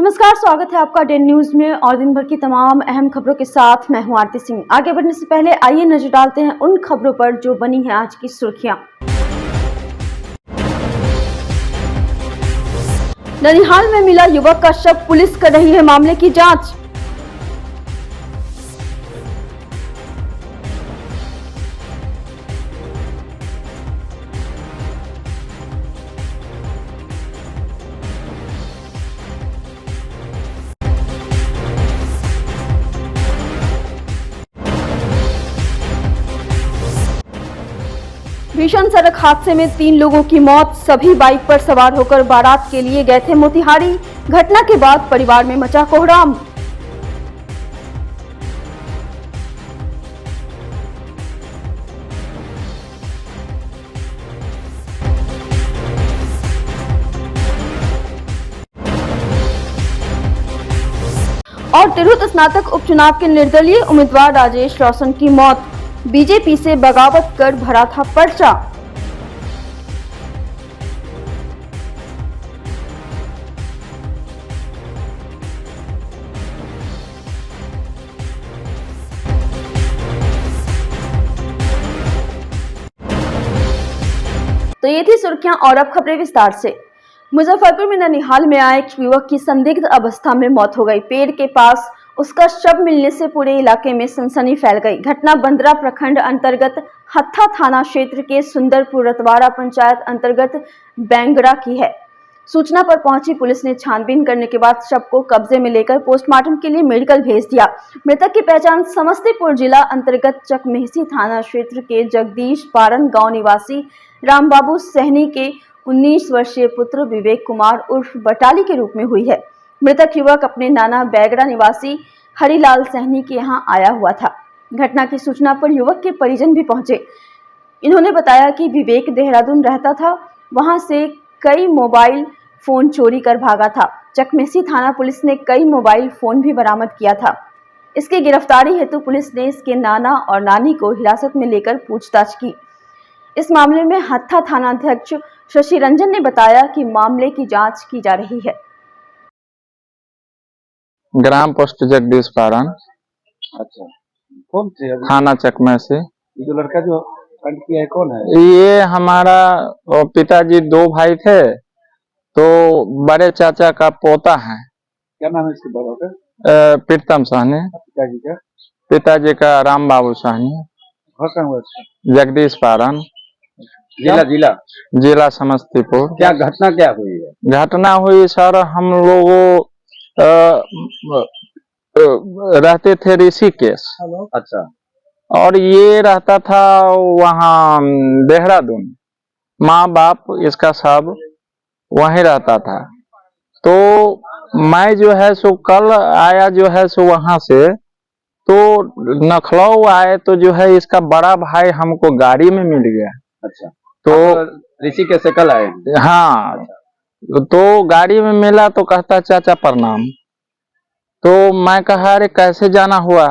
नमस्कार, स्वागत है आपका डेन न्यूज में और दिन भर की तमाम अहम खबरों के साथ मैं हूं आरती सिंह। आगे बढ़ने से पहले आइए नजर डालते हैं उन खबरों पर जो बनी है आज की सुर्खियां। ननिहाल में मिला युवक का शव, पुलिस कर रही है मामले की जांच। भीषण सड़क हादसे में 3 लोगों की मौत, सभी बाइक पर सवार होकर बारात के लिए गए थे मोतिहारी। घटना के बाद परिवार में मचा कोहराम। और तिरहुत स्नातक उपचुनाव के निर्दलीय उम्मीदवार राजेश रोशन की मौत, बीजेपी से बगावत कर भरा था पर्चा। तो ये थी सुर्खियां और अब खबरें विस्तार से। मुजफ्फरपुर में ननिहाल में आए एक युवक की संदिग्ध अवस्था में मौत हो गई। पेड़ के पास उसका शव मिलने से पूरे इलाके में सनसनी फैल गई। घटना बंदरा प्रखंड अंतर्गत हत्था थाना क्षेत्र के सुंदरपुर रतवाड़ा पंचायत अंतर्गत बैंगड़ा की है। सूचना पर पहुंची पुलिस ने छानबीन करने के बाद शव को कब्जे में लेकर पोस्टमार्टम के लिए मेडिकल भेज दिया। मृतक की पहचान समस्तीपुर जिला अंतर्गत चकमेहसी थाना क्षेत्र के जगदीश पारन गांव निवासी रामबाबू सहनी के 19 वर्षीय पुत्र विवेक कुमार उर्फ बटाली के रूप में हुई है। मृतक युवक अपने नाना बैगड़ा निवासी हरिलाल सहनी के यहाँ आया हुआ था। घटना की सूचना पर युवक के परिजन भी पहुंचे। इन्होंने बताया कि विवेक देहरादून रहता था, वहां से कई मोबाइल फोन चोरी कर भागा था। चकमेहसी थाना पुलिस ने कई मोबाइल फोन भी बरामद किया था। इसकी गिरफ्तारी हेतु पुलिस ने इसके नाना और नानी को हिरासत में लेकर पूछताछ की। इस मामले में हत्था थानाध्यक्ष शशि रंजन ने बताया कि मामले की जांच की जा रही है। ग्राम पोस्ट जगदीश पारन। अच्छा, कौन थे? थाना चकमे से। ये जो लड़का जो कांड किया है कौन है? ये हमारा पिताजी 2 भाई थे, तो बड़े चाचा का पोता है। क्या नाम है इसके बाबा का? प्रीतम सहनी। पिताजी का? पिताजी का राम बाबू सहनी। घर कहाँ हुआ इसका? जगदीश पारन। जिला समस्तीपुर। क्या घटना क्या हुई है? घटना हुई सर, हम लोग रहते थे ऋषिकेश। अच्छा। और ये रहता था वहाँ देहरादून। माँ बाप इसका सब वहीं रहता था। तो मैं जो है सो कल आया जो है सो वहां से, तो नखलऊ आए तो जो है इसका बड़ा भाई हमको गाड़ी में मिल गया। अच्छा। तो ऋषिकेश से कल आए? हाँ। तो गाड़ी में मिला तो कहता चाचा प्रणाम। तो मैं कहा अरे कैसे जाना हुआ?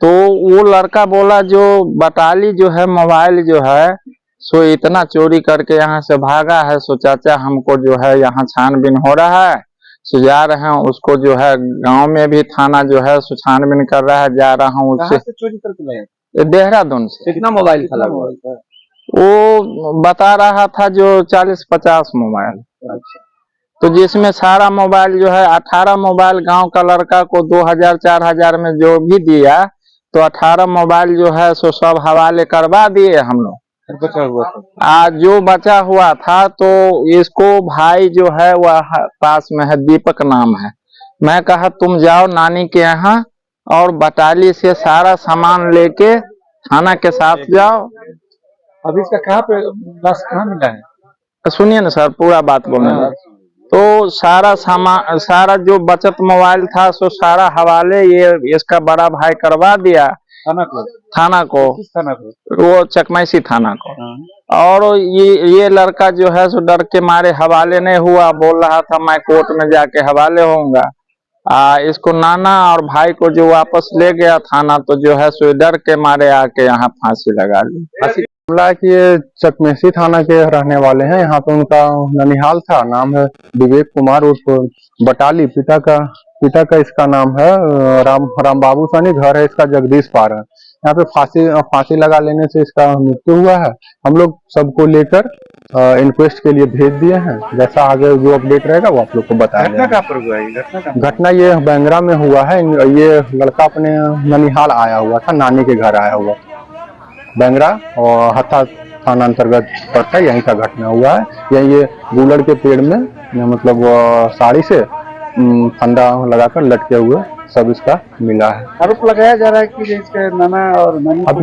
तो वो लड़का बोला जो बटाली जो है मोबाइल जो है सो इतना चोरी करके यहाँ से भागा है, सो चाचा हमको जो है यहाँ छानबीन हो रहा है, सो जा रहे हैं उसको जो है गांव में भी थाना जो है सो छानबीन कर रहा है, जा रहा हूँ उससे। चोरी करके लाए? देहरादून से। कितना मोबाइल था? वो बता रहा था जो 40-50 मोबाइल। अच्छा। तो जिसमें सारा मोबाइल जो है 18 मोबाइल गांव का लड़का को 2000-4000 में जो भी दिया, तो 18 मोबाइल जो है सो सब हवाले करवा दिए हम लोग। बचा हुआ था? आज जो बचा हुआ था तो इसको भाई जो है वह पास में है, दीपक नाम है। मैं कहा तुम जाओ नानी के यहाँ और बटाली से सारा सामान लेके थाना के साथ जाओ। अभी इसका कहाँ पे लाश कहाँ मिला है? सुनिए ना सर, पूरा बात बोलने। तो सारा सामान, सारा जो बचत मोबाइल था सो सारा हवाले ये इसका बड़ा भाई करवा दिया थाना को। किस थाना को? वो चकमेहसी थाना को। और ये लड़का जो है सो डर के मारे हवाले नहीं हुआ, बोल रहा था मैं कोर्ट में जाके हवाले होऊंगा। इसको नाना और भाई को जो वापस ले गया थाना, तो जो है सो डर के मारे आके यहाँ फांसी लगा ली। मामला है कि ये चकमेसी थाना के रहने वाले हैं। यहाँ पे उनका ननिहाल था, नाम है विवेक कुमार उर्फ बटाली। पिता का इसका नाम है राम बाबू सनी। घर है इसका जगदीश पार है। यहाँ पे फांसी लगा लेने से इसका मृत्यु हुआ है। हम लोग सबको लेकर इंक्वेस्ट के लिए भेज दिए हैं। जैसा आगे जो अपडेट रहेगा वो आप लोग को बताया घटना जाएगा। कहाँ पर हुआ है? घटना ये बैंगरा में हुआ है। ये लड़का अपने ननिहाल आया हुआ था, नानी के घर आया हुआ। बैंगरा और हत्था थाना अंतर्गत पड़ता है, यहीं का घटना हुआ है। यही ये गुलड़ के पेड़ में मतलब साड़ी से फंदा लगाकर लटके हुए सब इसका मिला है। आरोप लगाया जा रहा है कि इसके नाना और नानी अब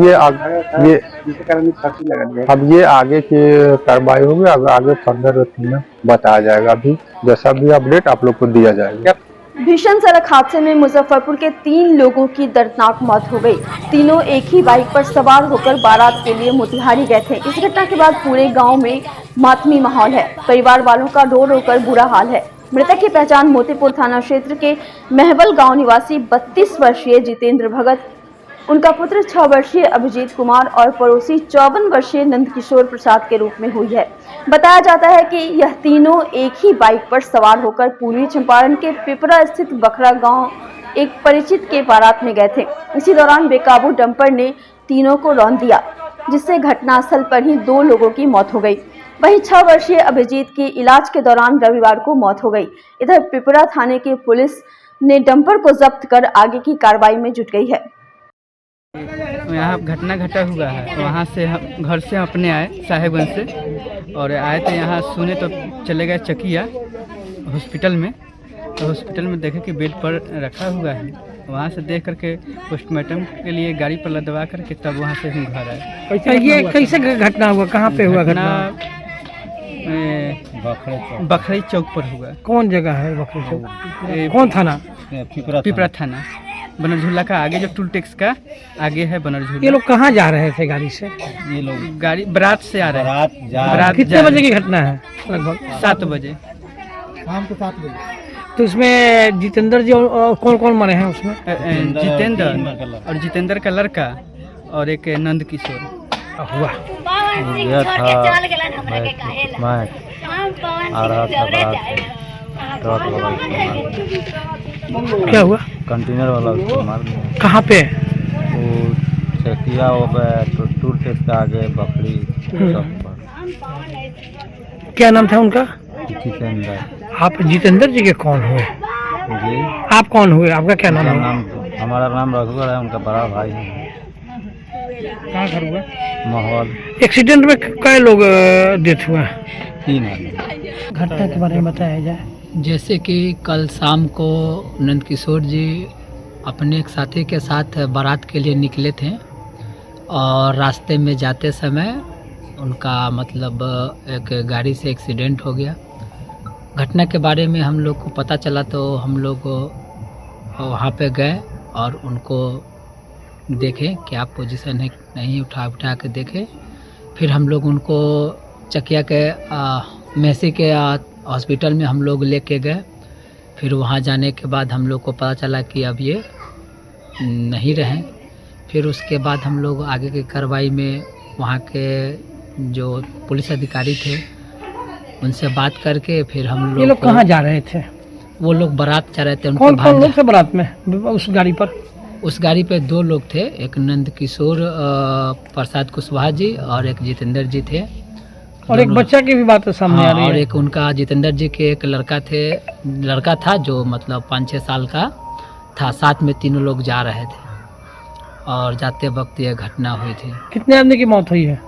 जिसके कारण फांसी लगा दिया। अब ये आगे की कार्रवाई होगी। अब आगे फर्दर बताया जाएगा। अभी जैसा भी अपडेट आप लोग को दिया जाएगा। भीषण सड़क हादसे में मुजफ्फरपुर के 3 लोगों की दर्दनाक मौत हो गई। तीनों एक ही बाइक पर सवार होकर बारात के लिए मोतिहारी गए थे। इस घटना के बाद पूरे गांव में मातमी माहौल है। परिवार वालों का रो रो कर बुरा हाल है। मृतक की पहचान मोतीपुर थाना क्षेत्र के महवल गांव निवासी 32 वर्षीय जितेंद्र भगत, उनका पुत्र 6 वर्षीय अभिजीत कुमार और पड़ोसी 54 वर्षीय नंदकिशोर प्रसाद के रूप में हुई है। बताया जाता है कि यह तीनों एक ही बाइक पर सवार होकर पूर्वी चंपारण के पिपरा स्थित बखरा गांव एक परिचित के बारात में गए थे। इसी दौरान बेकाबू डंपर ने तीनों को रौंद दिया, जिससे घटनास्थल पर ही 2 लोगों की मौत हो गई। वहीं 6 वर्षीय अभिजीत की इलाज के दौरान रविवार को मौत हो गई। इधर पिपरा थाने की पुलिस ने डंपर को जब्त कर आगे की कार्रवाई में जुट गई है। यहाँ घटना घटा हुआ है। वहाँ से हम घर से अपने आए साहेबगंज से, और आए थे यहाँ सुने तो चले गए चकिया हॉस्पिटल में। तो हॉस्पिटल में देखे कि बेड पर रखा हुआ है। वहाँ से देख करके पोस्टमार्टम के लिए गाड़ी पर लदवा करके तब वहाँ से हम घर आए। ये कैसे घटना हुआ? कहाँ पे हुआ घटना? बखरी चौक पर हुआ। कौन जगह है बखरी चौक? कौन थाना? पिपरा थाना। बनरझूला का आगे जो टूल टैक्स का आगे है बनरझूला। ये लोग कहाँ जा रहे थे गाड़ी से? ये लोग गाड़ी बारात से आ रहे हैं। बारात कितने बजे की घटना है? लगभग 7 बजे। शाम के 7 बजे। तो इसमें जितेंद्र जी और कौन कौन मरे हैं उसमें? जितेंद्र और जितेंद्र का लड़का और एक नंद किशोर हुआ। गया था मैं आ रहा था बारात, ट्रक वाला क्या हुआ? कंटेनर वाला उसको मार दिया। कहाँ पे? वो चकिया हो गया तो टूल टैक्स के आगे बकरी चौक पर। क्या नाम था उनका? जितेंद्र। आप जितेंद्र जी के कौन हुए? जी आप कौन हुए? आपका क्या नाम है? हमारा नाम रघुवर है, उनका बड़ा भाई है। कहाँ घर हुआ? माहौल। एक्सीडेंट में कई लोग डेथ हुआ? 3 आदमी। घटना के बारे में बताया जाए। जैसे कि कल शाम को नंदकिशोर जी अपने एक साथी के साथ बारात के लिए निकले थे, और रास्ते में जाते समय उनका मतलब एक गाड़ी से एक्सीडेंट हो गया। घटना के बारे में हम लोग को पता चला तो हम लोग वहाँ पे गए और उनको देखें क्या पोजीशन है, नहीं उठा के देखे। फिर हम लोग उनको चकिया के मेसी के हॉस्पिटल में हम लोग लेके गए। फिर वहाँ जाने के बाद हम लोग को पता चला कि अब ये नहीं रहे। फिर उसके बाद हम लोग आगे की कार्रवाई में वहाँ के जो पुलिस अधिकारी थे उनसे बात करके फिर हम लोग। ये लोग कहाँ जा रहे थे? वो लोग बारात जा रहे थे। कौन कौन लोग थे बारात में उस गाड़ी पर? उस गाड़ी पे 2 लोग थे, एक नंद किशोर प्रसाद कुशवाहा जी और एक जितेंद्र जी थे। और एक बच्चा की भी बात सामने आ रही है। और एक उनका जितेंद्र जी के एक लड़का था जो मतलब 5-6 साल का था। साथ में तीनों लोग जा रहे थे और जाते वक्त यह घटना हुई थी। कितने आदमी की मौत हुई है?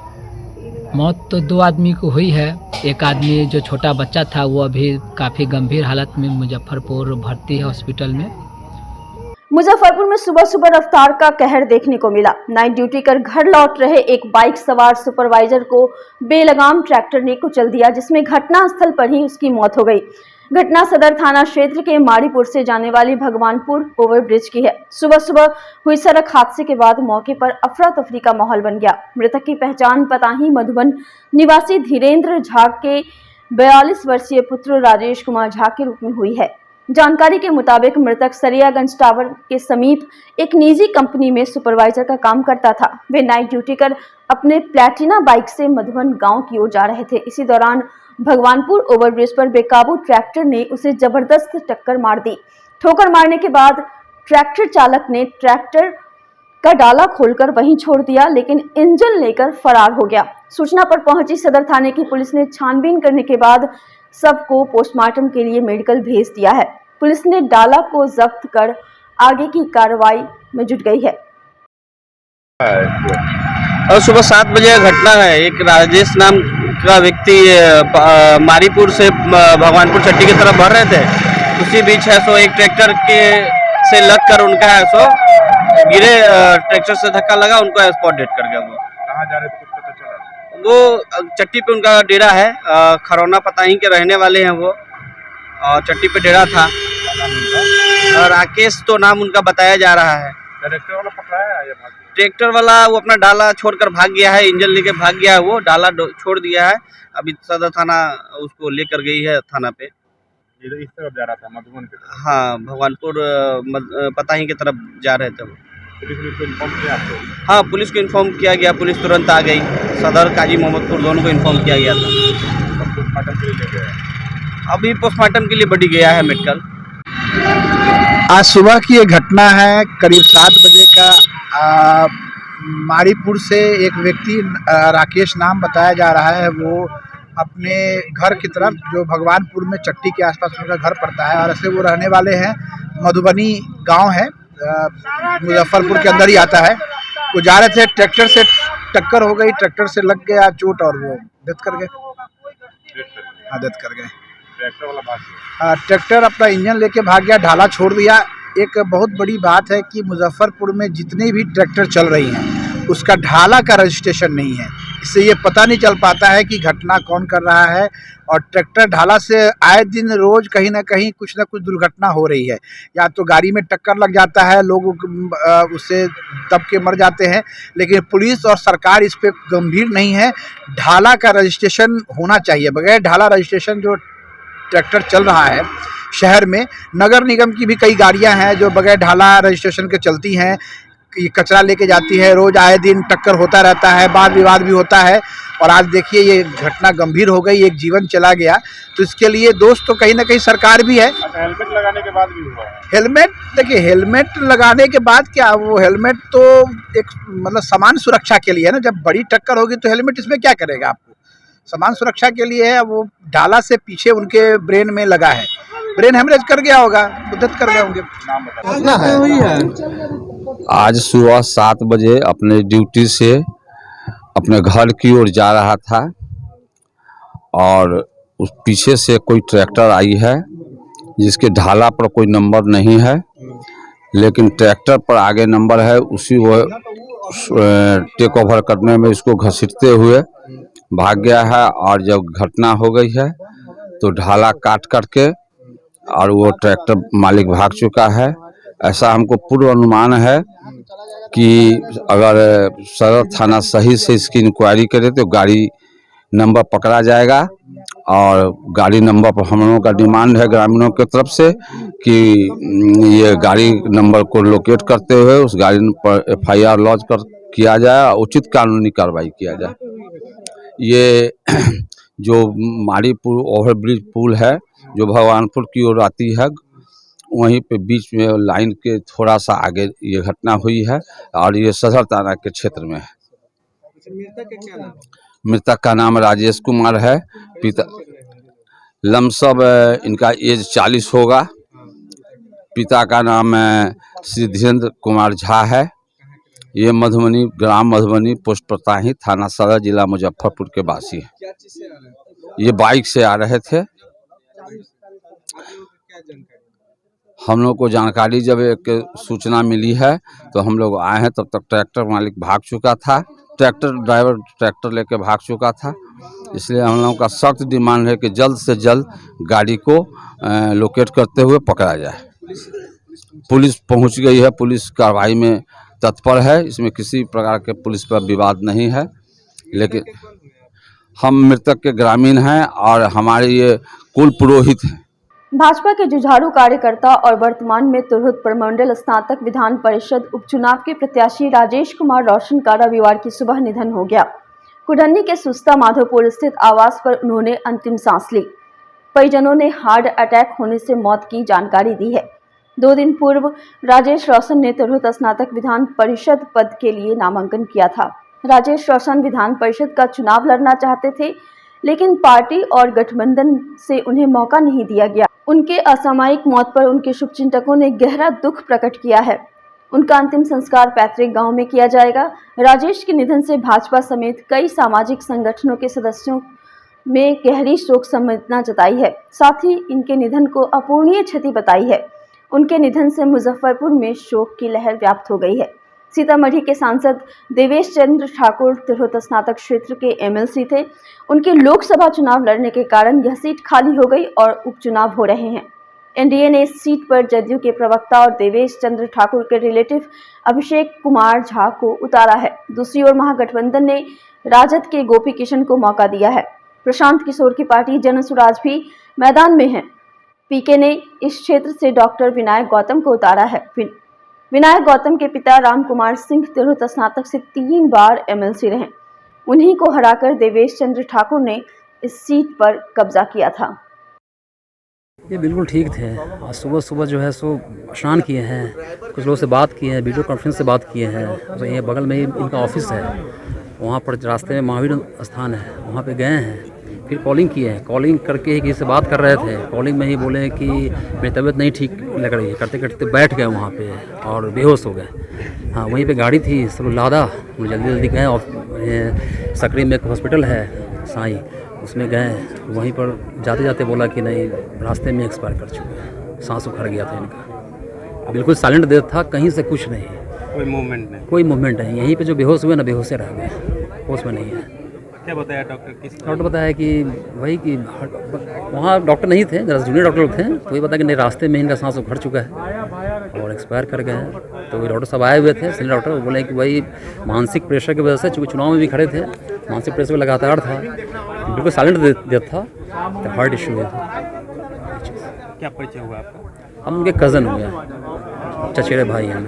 मौत तो 2 आदमी को हुई है। एक आदमी जो छोटा बच्चा था वो अभी काफ़ी गंभीर हालत में मुजफ्फरपुर भर्ती है हॉस्पिटल में। मुजफ्फरपुर में सुबह सुबह रफ्तार का कहर देखने को मिला। नाइट ड्यूटी कर घर लौट रहे एक बाइक सवार सुपरवाइजर को बेलगाम ट्रैक्टर ने कुचल दिया, जिसमें घटनास्थल पर ही उसकी मौत हो गई। घटना सदर थाना क्षेत्र के माड़ीपुर से जाने वाली भगवानपुर ओवरब्रिज की है। सुबह सुबह हुई सड़क हादसे के बाद मौके पर अफरा तफरी का माहौल बन गया। मृतक की पहचान पताही मधुबन निवासी धीरेन्द्र झा के 42 वर्षीय पुत्र राजेश कुमार झा के रूप में हुई है। जानकारी के मुताबिक मृतक सरियागंज टावर के समीप एक निजी कंपनी में सुपरवाइजर का काम करता था। वे नाइट ड्यूटी कर अपने प्लैटिना बाइक से मधुबन गांव की ओर जा रहे थे। इसी दौरान भगवानपुर ओवरब्रिज पर बेकाबू ट्रैक्टर ने उसे जबरदस्त टक्कर मार दी। ठोकर मारने के बाद ट्रैक्टर चालक ने ट्रैक्टर का डाला खोलकर वहीं छोड़ दिया, लेकिन इंजन लेकर फरार हो गया। सूचना पर पहुंची सदर थाने की पुलिस ने छानबीन करने के बाद शव को पोस्टमार्टम के लिए मेडिकल भेज दिया है। पुलिस ने डाला को जब्त कर आगे की कार्रवाई में जुट गई है। और सुबह 7 बजे घटना है। एक राजेश नाम का व्यक्ति मारीपुर से भगवानपुर चट्टी की तरफ बढ़ रहे थे। उसी बीच है सो एक ट्रैक्टर के से लग कर उनका है सो गिरे, ट्रैक्टर से धक्का लगा, उनको स्पॉट डेड कर गया। वो कहाँ जा रहे थे कुछ पता चला? वो चट्टी पे उनका डेरा है, खरौना पताही के रहने वाले हैं वो, और चट्टी पे डेरा था। राकेश तो नाम उनका बताया जा रहा है। ट्रैक्टर वाला पकड़ाया या भाग गया? ट्रैक्टर वाला वो अपना डाला छोड़कर भाग गया है, इंजन लेके भाग गया है, वो डाला छोड़ दिया है। अभी सदर थाना उसको लेकर गई है थाना पे। इस तरफ जा रहा था मधुबन के तरफ? हाँ, भगवानपुर पताही की तरफ जा रहे थे वो। पुलिस ने इसको इन्फॉर्म किया आपको? हाँ, पुलिस को इन्फॉर्म किया गया, पुलिस तुरंत आ गई। सदर काजी मोहम्मदपुर दोनों को इन्फॉर्म किया गया था। पोस्टमार्टम के लिए ले गया? अभी पोस्टमार्टम के लिए बढ़ी गया है मेडिकल। आज सुबह की ये घटना है, करीब 7 बजे का। मारीपुर से एक व्यक्ति राकेश नाम बताया जा रहा है, वो अपने घर की तरफ, जो भगवानपुर में चट्टी के आसपास उनका घर पड़ता है, और ऐसे वो रहने वाले हैं। मधुबनी गांव है, मुजफ्फरपुर के अंदर ही आता है। वो जा रहे थे, ट्रैक्टर से टक्कर हो गई, ट्रैक्टर से लग गया चोट और वो डेथ कर गए। हाँ, डेथ कर गए। ट्रैक्टर वाला भाग गया? हाँ, ट्रैक्टर अपना इंजन लेके भाग गया, ढाला छोड़ दिया। एक बहुत बड़ी बात है कि मुजफ्फरपुर में जितने भी ट्रैक्टर चल रही हैं उसका ढाला का रजिस्ट्रेशन नहीं है। इससे ये पता नहीं चल पाता है कि घटना कौन कर रहा है। और ट्रैक्टर ढाला से आए दिन रोज कहीं ना कहीं कुछ ना कुछ दुर्घटना हो रही है। या तो गाड़ी में टक्कर लग जाता है, लोग उससे दब के मर जाते हैं, लेकिन पुलिस और सरकार इस पर गंभीर नहीं है। ढाला का रजिस्ट्रेशन होना चाहिए। बगैर ढाला रजिस्ट्रेशन जो ट्रैक्टर चल रहा है शहर में, नगर निगम की भी कई गाड़ियां हैं जो बगैर ढाला रजिस्ट्रेशन के चलती हैं, कचरा लेके जाती है, रोज आए दिन टक्कर होता रहता है, वाद विवाद भी होता है। और आज देखिए ये घटना गंभीर हो गई, एक जीवन चला गया। तो इसके लिए दोस्त तो कहीं ना कहीं सरकार भी है। हेलमेट लगाने के बाद भी हुआ है? हेलमेट, देखिए हेलमेट लगाने के बाद क्या, वो हेलमेट तो एक मतलब सामान सुरक्षा के लिए है ना। जब बड़ी टक्कर होगी तो हेलमेट इसमें क्या करेगा आपको, सामान सुरक्षा के लिए है। वो डाला से पीछे उनके ब्रेन में लगा है, ब्रेन हेमरेज कर गया होगा, मदद कर गए होंगे। नाम बता। आज सुबह 7 बजे अपने ड्यूटी से अपने घर की ओर जा रहा था, और उस पीछे से कोई ट्रैक्टर आई है जिसके ढाला पर कोई नंबर नहीं है, लेकिन ट्रैक्टर पर आगे नंबर है। उसी वो टेक ओवर करने में इसको घसीटते हुए भाग गया है। और जब घटना हो गई है तो ढाला काट करके और वो ट्रैक्टर मालिक भाग चुका है। ऐसा हमको पूर्व अनुमान है कि अगर सदर थाना सही से इसकी इंक्वायरी करे तो गाड़ी नंबर पकड़ा जाएगा। और गाड़ी नंबर पर हम लोगों का डिमांड है ग्रामीणों की तरफ से कि ये गाड़ी नंबर को लोकेट करते हुए उस गाड़ी पर FIR लॉन्च किया जाए, उचित कानूनी कार्रवाई किया जाए। ये जो मारीपुर ओवरब्रिज पुल है जो भगवानपुर की ओर आती है, वहीं पे बीच में लाइन के थोड़ा सा आगे ये घटना हुई है, और ये सदर थाना के क्षेत्र में है। मृतक का नाम राजेश कुमार है। पिता लमसम इनका एज 40 होगा। पिता का नाम श्री धीरेन्द्र कुमार झा है। ये मधुबनी, ग्राम मधुबनी, पोस्ट पताही, थाना सदर, जिला मुजफ्फरपुर के वासी हैं। ये बाइक से आ रहे थे। हम लोग को जानकारी जब एक सूचना मिली है तो हम लोग आए हैं, तब तक ट्रैक्टर मालिक भाग चुका था, ट्रैक्टर ड्राइवर ट्रैक्टर लेके भाग चुका था। इसलिए हम लोगों का सख्त डिमांड है कि जल्द से जल्द गाड़ी को लोकेट करते हुए पकड़ा जाए। पुलिस पहुंच गई है, पुलिस कार्रवाई में तत्पर है। इसमें किसी प्रकार के पुलिस पर विवाद नहीं है। लेकिन हम मृतक के ग्रामीण हैं और हमारे ये कुल पुरोहित हैं। भाजपा के जुझारू कार्यकर्ता और वर्तमान में तुरहुत प्रमंडल स्नातक विधान परिषद उपचुनाव के प्रत्याशी राजेश कुमार रोशन का रविवार की सुबह निधन हो गया। कुडन्नी के सुस्ता माधोपुर स्थित आवास पर उन्होंने अंतिम सांस ली। परिजनों ने हार्ट अटैक होने से मौत की जानकारी दी है। 2 दिन पूर्व राजेश रोशन ने तुरहुत स्नातक विधान परिषद पद के लिए नामांकन किया था। राजेश रोशन विधान परिषद का चुनाव लड़ना चाहते थे, लेकिन पार्टी और गठबंधन से उन्हें मौका नहीं दिया गया। उनके असामयिक मौत पर उनके शुभचिंतकों ने गहरा दुख प्रकट किया है। उनका अंतिम संस्कार पैतृक गांव में किया जाएगा। राजेश के निधन से भाजपा समेत कई सामाजिक संगठनों के सदस्यों में गहरी शोक संवेदना जताई है। साथ ही इनके निधन को अपूरणीय क्षति बताई है। उनके निधन से मुजफ्फरपुर में शोक की लहर व्याप्त हो गई है। सीतामढ़ी के सांसद देवेश चंद्र ठाकुर तिरहुत स्नातक क्षेत्र के एमएलसी थे। उनके लोकसभा चुनाव लड़ने के कारण यह सीट खाली हो गई और उपचुनाव हो रहे हैं। एनडीए ने इस सीट पर जदयू के प्रवक्ता और देवेश चंद्र ठाकुर के रिलेटिव अभिषेक कुमार झा को उतारा है। दूसरी ओर महागठबंधन ने राजद के गोपी किशन को मौका दिया है। प्रशांत किशोर की पार्टी जन स्वराज भी मैदान में है। पीके ने इस क्षेत्र से डॉक्टर विनायक गौतम को उतारा है। विनायक गौतम के पिता राम कुमार सिंह तिरहुत स्नातक से 3 बार एमएलसी रहे। उन्हीं को हराकर देवेश चंद्र ठाकुर ने इस सीट पर कब्जा किया था। ये बिल्कुल ठीक थे। आज सुबह सुबह जो है सो स्नान किए हैं, कुछ लोगों से बात किए हैं, वीडियो कॉन्फ्रेंस से बात किए हैं। तो ये बगल में ही इनका ऑफिस है, वहाँ पर रास्ते में महावीर स्थान है, वहाँ पे गए हैं। फिर कॉलिंग किए हैं, कॉलिंग करके ही किसी से बात कर रहे थे। कॉलिंग में ही बोले कि मेरी तबीयत नहीं ठीक लग रही है। करते करते बैठ गए वहाँ पे और बेहोश हो गए। हाँ, वहीं पे गाड़ी थी, सब लादा, जल्दी जल्दी गए। और सकरी में एक हॉस्पिटल है साईं, उसमें गए। वहीं पर जाते जाते बोला कि नहीं, रास्ते में एक्सपायर कर चुके हैं, सांस उखड़ गया था इनका। बिल्कुल साइलेंट डेथ था, कहीं से कुछ नहीं, कोई मूवमेंट नहीं। यहीं पे जो बेहोश हुए ना, बेहोशे रह गए, होश में नहीं है। क्या बताया डॉक्टर? डॉक्टर बताया कि वही कि वहाँ डॉक्टर नहीं थे, जरा जूनियर डॉक्टर लोग थे, तो वही बताया कि नहीं, रास्ते में इनका सांस उखड़ चुका है और एक्सपायर कर गए हैं। तो वही डॉक्टर साहब आए हुए थे, सीनियर डॉक्टर, वो बोले कि वही मानसिक प्रेशर की वजह से, चूँकि चुनाव में भी खड़े थे, मानसिक प्रेशर लगातार था, बिल्कुल साइलेंट डेथ था, तो हार्ट इशू हुआ था। क्या परिचय हुआ आपका? हम उनके कज़न हुए, चचेरे भाई हैं।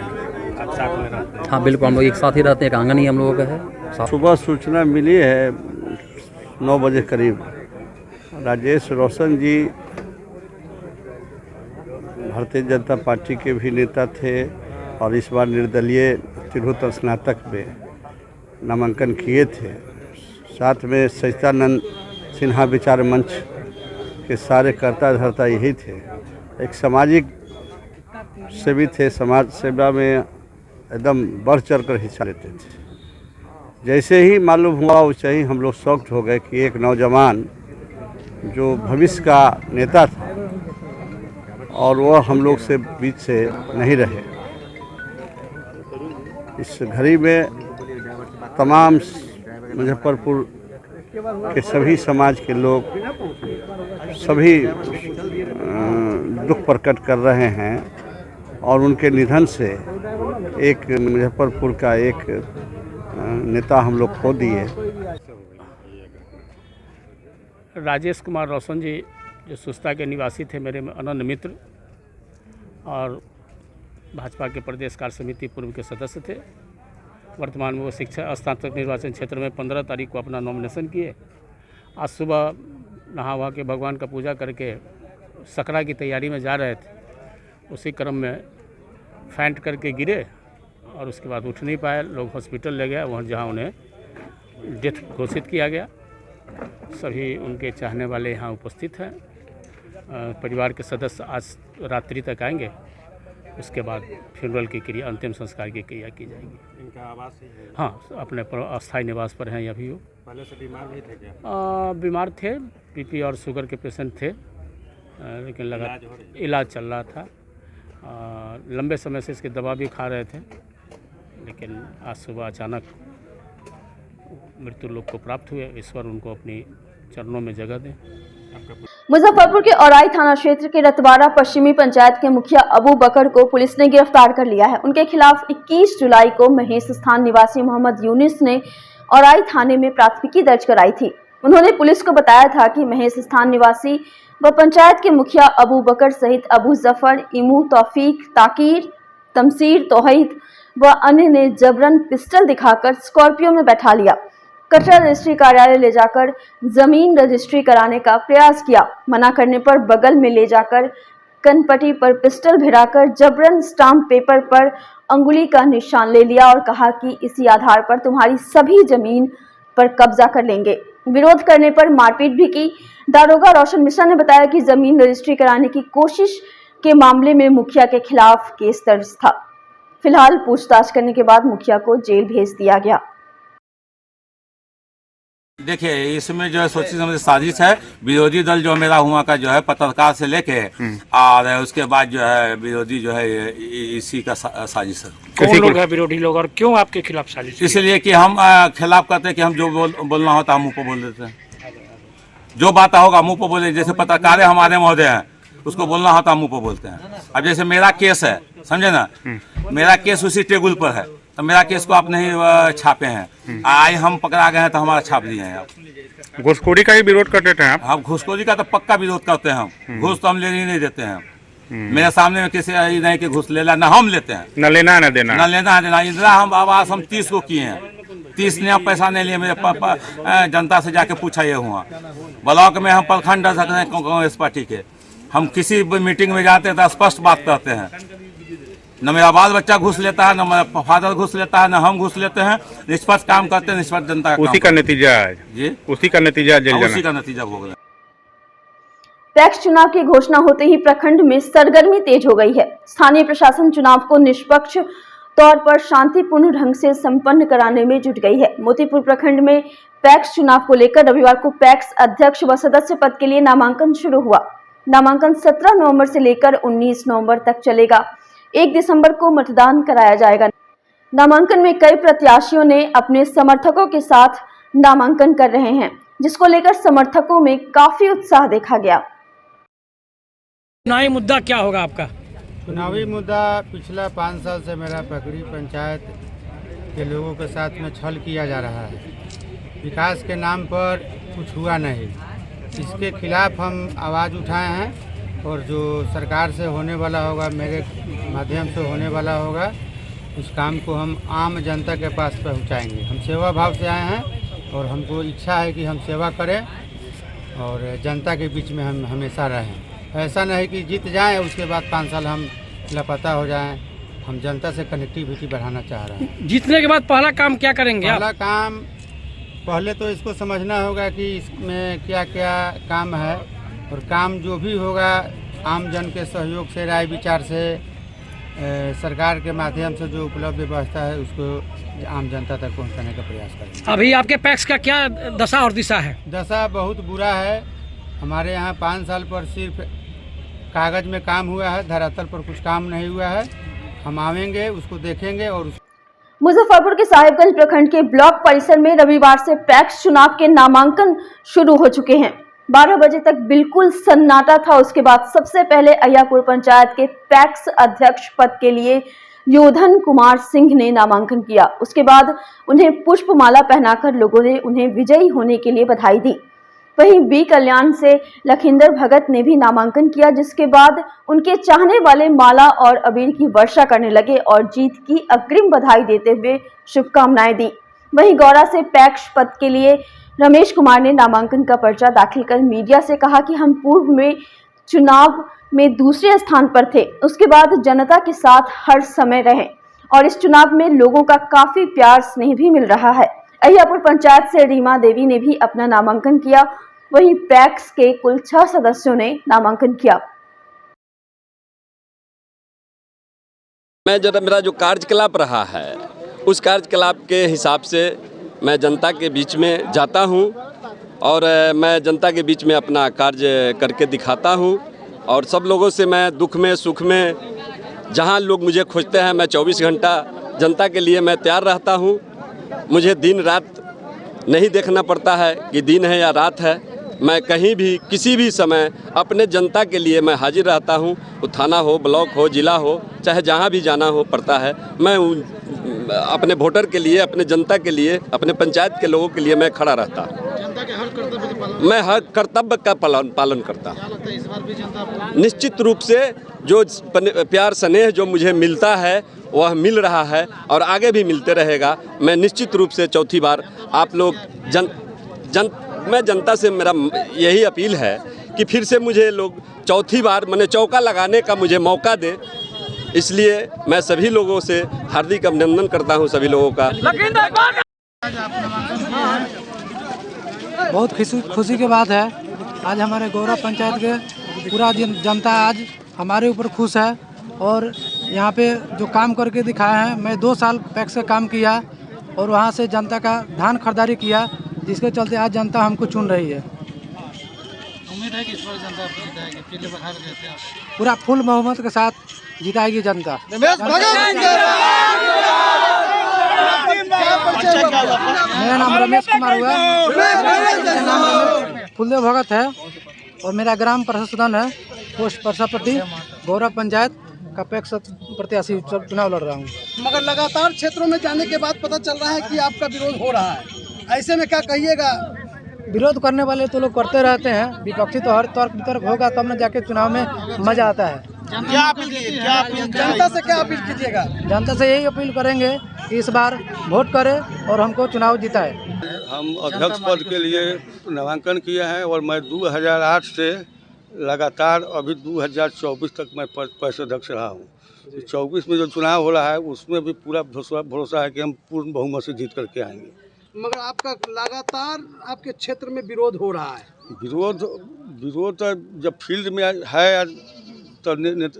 आप साथ में रहते हैं? हाँ बिल्कुल, हम लोग एक साथ ही रहते हैं, एक आंगन ही हम लोगों का है। सुबह सूचना मिली है 9 बजे करीब। राजेश रोशन जी भारतीय जनता पार्टी के भी नेता थे और इस बार निर्दलीय तिरहुत स्नातक में नामांकन किए थे। साथ में सचिदानंद सिन्हा विचार मंच के सारे कर्ता धर्ता यही थे। एक सामाजिक सेवी थे, समाज सेवा में एकदम बढ़ चढ़ कर हिस्सा लेते थे। जैसे ही मालूम हुआ वैसे ही हम लोग शॉक्ड हो गए कि एक नौजवान जो भविष्य का नेता था और वह हम लोग से बीच से नहीं रहे। इस घड़ी में तमाम मुजफ्फरपुर के सभी समाज के लोग सभी दुख प्रकट कर रहे हैं और उनके निधन से एक मुजफ्फरपुर का एक नेता हम लोग खो दिए। राजेश कुमार रोशन जी जो सुस्ता के निवासी थे, मेरे अनन्य मित्र और भाजपा के प्रदेश कार्य समिति पूर्व के सदस्य थे। वर्तमान में वो शिक्षा स्नातक निर्वाचन क्षेत्र में 15 तारीख को अपना नॉमिनेशन किए। आज सुबह नहा वहा के भगवान का पूजा करके सकरा की तैयारी में जा रहे थे। उसी क्रम में फैंट करके गिरे और उसके बाद उठ नहीं पाए। लोग हॉस्पिटल ले गए, वहाँ जहाँ उन्हें डेथ घोषित किया गया। सभी उनके चाहने वाले यहाँ उपस्थित हैं। परिवार के सदस्य आज रात्रि तक आएंगे, उसके बाद फ्यूनरल की क्रिया, अंतिम संस्कार की क्रिया की जाएगी। इनका आवास है? हाँ, अपने अस्थायी निवास पर हैं अभी। वो पहले से बीमार भी थे क्या? बीमार थे, बीपी और शुगर के पेशेंट थे, लेकिन इलाज चल रहा था। लंबे समय से इसकी दवा भी खा रहे थे, लेकिन आज सुबह अचानक मृत्यु लोक को प्राप्त हुए। ईश्वर उनको अपनी चरणों में जगह दें। मुजफ्फरपुर के औराई थाना क्षेत्र के रतवाड़ा पश्चिमी पंचायत के मुखिया अबू बकर को पुलिस ने गिरफ्तार कर लिया है। उनके खिलाफ 21 जुलाई को महेश स्थान निवासी मोहम्मद यूनिस ने औराई थाने में प्राथमिकी दर्ज कराई थी। उन्होंने पुलिस को बताया था कि महेश स्थान निवासी व पंचायत के मुखिया अबू बकर सहित अबू जफर, इमू, तौफीक, ताकीर, तमसीर, तौहीद व अन्य ने जबरन पिस्टल दिखाकर स्कॉर्पियो में बैठा लिया। कटरा रजिस्ट्री कार्यालय ले जाकर जमीन रजिस्ट्री कराने का प्रयास किया। मना करने पर बगल में ले जाकर कनपट्टी पर पिस्टल भिड़ाकर जबरन स्टाम्प पेपर पर अंगुली का निशान ले लिया और कहा कि इसी आधार पर तुम्हारी सभी जमीन पर कब्जा कर लेंगे। विरोध करने पर मारपीट भी की। दारोगा रोशन मिश्रा ने बताया कि जमीन रजिस्ट्री कराने की कोशिश के मामले में मुखिया के खिलाफ केस दर्ज था। फिलहाल पूछताछ करने के बाद मुखिया को जेल भेज दिया गया। देखिए, इसमें जो है सोची समझी साजिश है। विरोधी दल जो मेरा हुआ का जो है पत्रकार से लेके और उसके बाद जो है विरोधी जो है इसी का साजिश है। कौन लोग हैं विरोधी लोग और क्यों आपके खिलाफ साजिश? इसलिए कि हम खिलाफ करते हैं कि हम जो बोलना होता है मुंह पर बोल देते हैं। जो बात होगा मुंह पर बोले। जैसे पत्रकार हमारे महोदय हैं, उसको बोलना होता मुंह पर बोलते हैं। अब जैसे मेरा केस है, समझे ना, मेरा केस उसी टेबल पर है, तो मेरा केस को आप नहीं छापे हैं। आज हम पकड़ा गए हैं तो हमारा छाप दिए हैं आप। घूसखोरी का ही विरोध करते थे आप? हम घूसखोरी का तो पक्का विरोध करते हैं हम। घूस तो हम लेने ही नहीं देते हैं। मेरे सामने में किसी नहीं कि घूस ले ला, ना हम लेते हैं, न लेना न देना, न लेना है देना। इंदिरा हम आवास हम 30 को किए हैं, 30 ने पैसा नहीं लिए। मेरे जनता से जाके पूछा ये हुआ। ब्लॉक में हम प्रखंड सकते हैं कांग्रेस पार्टी के। हम किसी मीटिंग में जाते हैं तो स्पष्ट बात करते हैं। न मेरा बाल बच्चा घुस लेता है, न मेरा फादर घुस लेता है, न हम घुस लेते हैं। निष्पक्ष काम करते हैं, निष्पक्ष जनता का उसी का नतीजा है जी, उसी का नतीजा जेल जाना, उसी का नतीजा भोग रहे हैं। पैक्स चुनाव की घोषणा होते ही प्रखंड में सरगर्मी तेज हो गई है। स्थानीय प्रशासन चुनाव को निष्पक्ष तौर पर शांतिपूर्ण ढंग से संपन्न कराने में जुट गई है। मोतीपुर प्रखंड में पैक्स चुनाव को लेकर रविवार को पैक्स अध्यक्ष व सदस्य पद के लिए नामांकन शुरू हुआ। नामांकन 17 नवंबर से लेकर 19 नवंबर तक चलेगा। 1 दिसंबर को मतदान कराया जाएगा। नामांकन में कई प्रत्याशियों ने अपने समर्थकों के साथ नामांकन कर रहे हैं, जिसको लेकर समर्थकों में काफी उत्साह देखा गया। चुनावी मुद्दा क्या होगा आपका? चुनावी मुद्दा पिछला 5 साल से मेरा पकड़ी पंचायत के लोगों के साथ में छल किया जा रहा है। विकास के नाम पर कुछ हुआ नहीं। इसके खिलाफ हम आवाज़ उठाए हैं और जो सरकार से होने वाला होगा, मेरे माध्यम से होने वाला होगा, उस काम को हम आम जनता के पास पहुंचाएंगे। हम सेवा भाव से आए हैं और हमको इच्छा है कि हम सेवा करें और जनता के बीच में हम हमेशा रहें। ऐसा नहीं कि जीत जाएं उसके बाद 5 साल हम लापता हो जाएं। हम जनता से कनेक्टिविटी बढ़ाना चाह रहे हैं। जीतने के बाद पहला काम क्या करेंगे? पहला काम, पहले तो इसको समझना होगा कि इसमें क्या क्या काम है और काम जो भी होगा आम जन के सहयोग से, राय विचार से, सरकार के माध्यम से जो उपलब्ध व्यवस्था है उसको आम जनता तक पहुंचाने का प्रयास करेंगे। अभी आपके पैक्स का क्या दशा और दिशा है? दशा बहुत बुरा है। हमारे यहाँ 5 साल पर सिर्फ कागज में काम हुआ है, धरातल पर कुछ काम नहीं हुआ है। हम आवेंगे, उसको देखेंगे। और मुजफ्फरपुर के साहिबगंज प्रखंड के ब्लॉक परिसर में रविवार से पैक्स चुनाव के नामांकन शुरू हो चुके हैं। 12 बजे तक बिल्कुल सन्नाटा था। उसके बाद सबसे पहले अय्यापुर पंचायत के पैक्स अध्यक्ष पद के लिए योधन कुमार सिंह ने नामांकन किया। उसके बाद उन्हें पुष्पमाला पहनाकर लोगों ने उन्हें विजयी होने के लिए बधाई दी। वहीं बी कल्याण से लखिंदर भगत ने भी नामांकन किया, जिसके बाद उनके चाहने वाले माला और अबीर की वर्षा करने लगे और जीत की अग्रिम बधाई देते हुए शुभकामनाएं दी। वहीं गौरा से पैक्स पद के लिए रमेश कुमार ने नामांकन का पर्चा दाखिल कर मीडिया से कहा कि हम पूर्व में चुनाव में दूसरे स्थान पर थे, उसके बाद जनता के साथ हर समय रहे और इस चुनाव में लोगों का काफी प्यार स्नेह भी मिल रहा है। अय्यापुर पंचायत से रीमा देवी ने भी अपना नामांकन किया। वहीं पैक्स के कुल 6 सदस्यों ने नामांकन किया। मेरा जो कार्यकलाप रहा है उस कार्यकलाप के हिसाब से मैं जनता के बीच में जाता हूं और मैं जनता के बीच में अपना कार्य करके दिखाता हूं और सब लोगों से मैं दुख में सुख में जहां लोग मुझे खोजते हैं मैं 24 घंटा जनता के लिए मैं तैयार रहता हूं। मुझे दिन रात नहीं देखना पड़ता है कि दिन है या रात है। मैं कहीं भी किसी भी समय अपने जनता के लिए मैं हाजिर रहता हूं। वो थाना हो, ब्लॉक हो, ज़िला हो, चाहे जहां भी जाना हो पड़ता है, मैं अपने वोटर के लिए, अपने जनता के लिए, अपने पंचायत के लोगों के लिए मैं खड़ा रहता। मैं हर कर्तव्य का पालन करता। निश्चित रूप से जो प्यार स्नेह जो मुझे मिलता है वह मिल रहा है और आगे भी मिलते रहेगा। मैं निश्चित रूप से चौथी बार आप लोग मैं जनता से मेरा यही अपील है कि फिर से मुझे लोग चौथी बार मैंने चौका लगाने का मुझे मौका दे। इसलिए मैं सभी लोगों से हार्दिक अभिनंदन करता हूं, सभी लोगों का। बहुत खुशी की बात है। आज हमारे गौरव पंचायत के पूरा जनता आज हमारे ऊपर खुश है और यहाँ पे जो काम करके दिखाया है। मैं 2 साल पैक्स से काम किया और वहाँ से जनता का धान खरीदारी किया, जिसके चलते आज जनता हमको चुन रही है। उम्मीद है कि इस बार जनता आपको जिताएगी, फिर बधाई देते हैं। पूरा फुल बहुमत के साथ जिताएगी जनता। मेरा नाम रमेश कुमार हुआ, फुलदेव भगत है और मेरा ग्राम प्रशासन है पोस्ट परसापट्टी, गौरव पंचायत का पैक्स प्रत्याशी चुनाव लड़ रहा हूँ। मगर लगातार क्षेत्रों में जाने के बाद पता चल रहा है कि आपका विरोध हो रहा है, ऐसे में क्या कहिएगा? विरोध करने वाले तो लोग करते रहते हैं, विपक्षी तो हर तर्क वितर्क होगा तब न जाके चुनाव में मजा आता है। क्या अपील जनता से क्या अपील कीजिएगा? जनता से यही अपील करेंगे कि इस बार वोट करें और हमको चुनाव जिताए। हम अध्यक्ष पद के लिए नामांकन किए हैं और मैं 2008 से लगातार अभी 2024 तक मैं परिषद अध्यक्ष रहा हूँ। 24 में जो चुनाव हो रहा है उसमें भी पूरा भरोसा है कि हम पूर्ण बहुमत से जीत करके आएंगे। मगर आपका लगातार आपके क्षेत्र में विरोध हो रहा है। विरोध जब फील्ड में है तो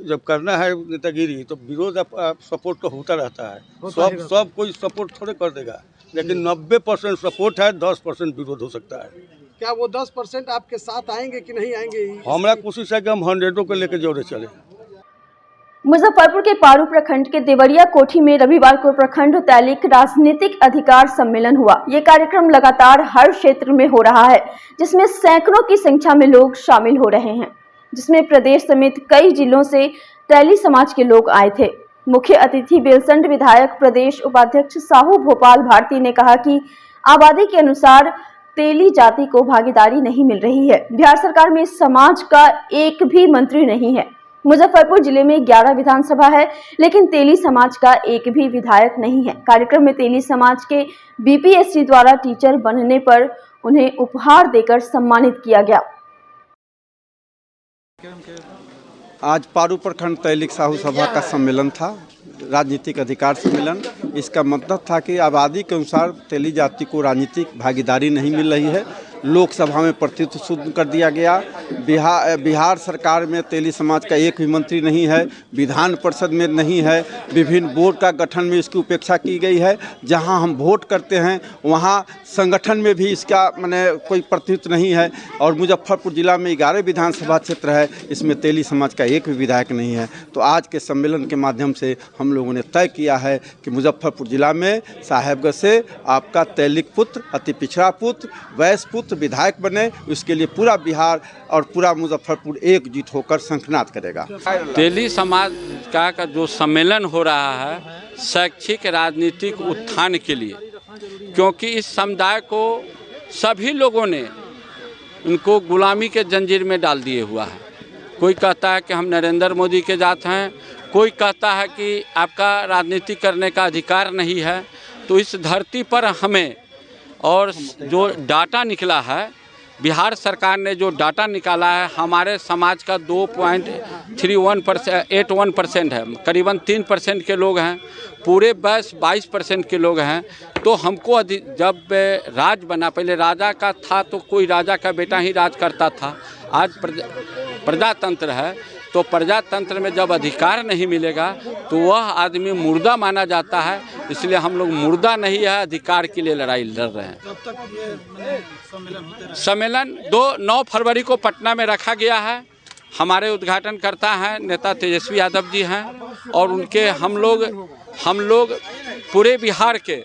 जब करना है नेतागिरी तो विरोध सपोर्ट तो होता रहता है। सब कोई सपोर्ट थोड़े कर देगा, लेकिन 90% सपोर्ट है, 10% विरोध हो सकता है। क्या वो 10% आपके साथ आएंगे कि नहीं आएंगे? हमारा कोशिश है कि हम 100 को लेकर जोड़े चले। मुजफ्फरपुर के पारू प्रखंड के देवरिया कोठी में रविवार को प्रखंड तैलिक राजनीतिक अधिकार सम्मेलन हुआ। ये कार्यक्रम लगातार हर क्षेत्र में हो रहा है, जिसमें सैकड़ों की संख्या में लोग शामिल हो रहे हैं, जिसमें प्रदेश समेत कई जिलों से तैली समाज के लोग आए थे। मुख्य अतिथि बेलसंड विधायक प्रदेश उपाध्यक्ष साहू भोपाल भारती ने कहा कि आबादी के अनुसार तेली जाति को भागीदारी नहीं मिल रही है। बिहार सरकार में इस समाज का एक भी मंत्री नहीं है। मुजफ्फरपुर जिले में 11 विधानसभा है, लेकिन तेली समाज का एक भी विधायक नहीं है। कार्यक्रम में तेली समाज के बीपीएससी द्वारा टीचर बनने पर उन्हें उपहार देकर सम्मानित किया गया। आज पारू प्रखंड तैलिक साहू सभा का सम्मेलन था, राजनीतिक अधिकार सम्मेलन। इसका मतलब था कि आबादी के अनुसार तेली जाति को राजनीतिक भागीदारी नहीं मिल रही है। लोकसभा में प्रतिनिधित्व शुद्ध कर दिया गया। बिहार सरकार में तेली समाज का एक भी मंत्री नहीं है, विधान परिषद में नहीं है, विभिन्न बोर्ड का गठन में इसकी उपेक्षा की गई है। जहां हम वोट करते हैं वहां संगठन में भी इसका माने कोई प्रतिनिधित्व नहीं है। और मुजफ्फरपुर जिला में 11 विधानसभा क्षेत्र है, इसमें तेली समाज का एक भी विधायक नहीं है। तो आज के सम्मेलन के माध्यम से हम लोगों ने तय किया है कि मुजफ्फरपुर जिला में साहेबगंज से आपका तैलिक पुत्र, अति पिछड़ा पुत्र, वैश्य पुत्र विधायक बने। उसके लिए पूरा बिहार और पूरा मुजफ्फरपुर एकजुट होकर शंखनाद करेगा। तेली समाज का जो सम्मेलन हो रहा है शैक्षिक राजनीतिक उत्थान के लिए, क्योंकि इस समुदाय को सभी लोगों ने इनको गुलामी के जंजीर में डाल दिए हुआ है। कोई कहता है कि हम नरेंद्र मोदी के जात हैं, कोई कहता है कि आपका राजनीति करने का अधिकार नहीं है। तो इस धरती पर हमें, और जो डाटा निकला है, बिहार सरकार ने जो डाटा निकाला है, हमारे समाज का 2.81% है, करीबन 3% के लोग हैं, पूरे 22% के लोग हैं। तो हमको जब राज बना, पहले राजा का था तो कोई राजा का बेटा ही राज करता था। आज प्रजातंत्र है, तो प्रजातंत्र में जब अधिकार नहीं मिलेगा तो वह आदमी मुर्दा माना जाता है। इसलिए हम लोग मुर्दा नहीं है, अधिकार के लिए लड़ाई लड़ रहे हैं। सम्मेलन 9 फरवरी को पटना में रखा गया है। हमारे उद्घाटनकर्ता हैं नेता तेजस्वी यादव जी हैं, और उनके हम लोग पूरे बिहार के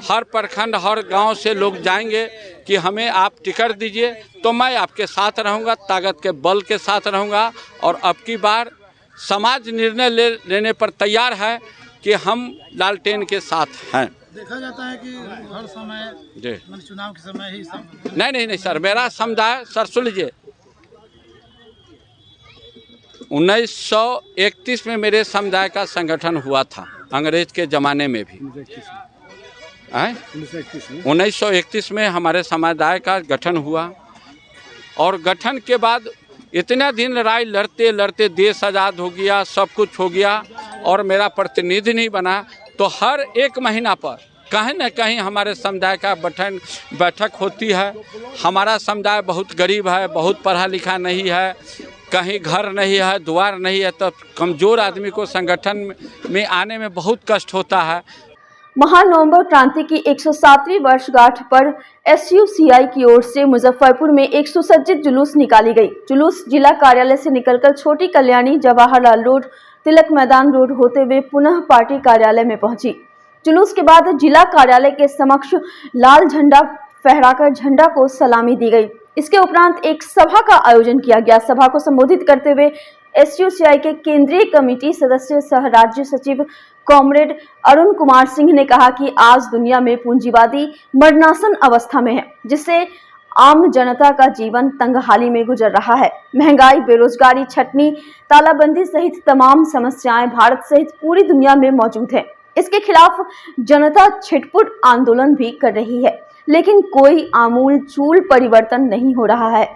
हर प्रखंड, हर गांव से लोग जाएंगे कि हमें आप टिकट दीजिए तो मैं आपके साथ रहूंगा, ताकत के बल के साथ रहूंगा। और अब की बार समाज निर्णय लेने पर तैयार है कि हम लालटेन के साथ हैं। देखा जाता है कि हर समय जी चुनाव के समय ही सब नहीं सर, मेरा समुदाय सर सुन लीजिए, 1931 में मेरे समुदाय का संगठन हुआ था, अंग्रेज के ज़माने में भी। 1931 में हमारे समुदाय का गठन हुआ और गठन के बाद इतना दिन राय लड़ते लड़ते देश आज़ाद हो गया, सब कुछ हो गया और मेरा प्रतिनिधि नहीं बना। तो हर एक महीना पर कहीं न कहीं हमारे समुदाय का बैठक होती है। हमारा समुदाय बहुत गरीब है, बहुत पढ़ा लिखा नहीं है, कहीं घर नहीं है, द्वार नहीं है, तो कमज़ोर आदमी को संगठन में आने में बहुत कष्ट होता है। महानवंबर क्रांति की 107वीं वर्षगांठ पर SUCI की ओर से मुजफ्फरपुर में एक सुसज्जित जुलूस निकाली गई। जुलूस जिला कार्यालय से निकलकर छोटी कल्याणी, जवाहरलाल रोड, तिलक मैदान रोड होते हुए पुनः पार्टी कार्यालय में पहुंची। जुलूस के बाद जिला कार्यालय के समक्ष लाल झंडा फहराकर झंडा को सलामी दी गई। इसके उपरांत एक सभा का आयोजन किया गया। सभा को संबोधित करते हुए SUCI के केंद्रीय कमेटी सदस्य सह राज्य सचिव कॉमरेड अरुण कुमार सिंह ने कहा कि आज दुनिया में पूंजीवादी मरणासन अवस्था में है, जिससे आम जनता का जीवन तंगहाली में गुजर रहा है। महंगाई, बेरोजगारी, छटनी, तालाबंदी सहित तमाम समस्याएं भारत सहित पूरी दुनिया में मौजूद है। इसके खिलाफ जनता छिटपुट आंदोलन भी कर रही है, लेकिन कोई आमूल चूल परिवर्तन नहीं हो रहा है।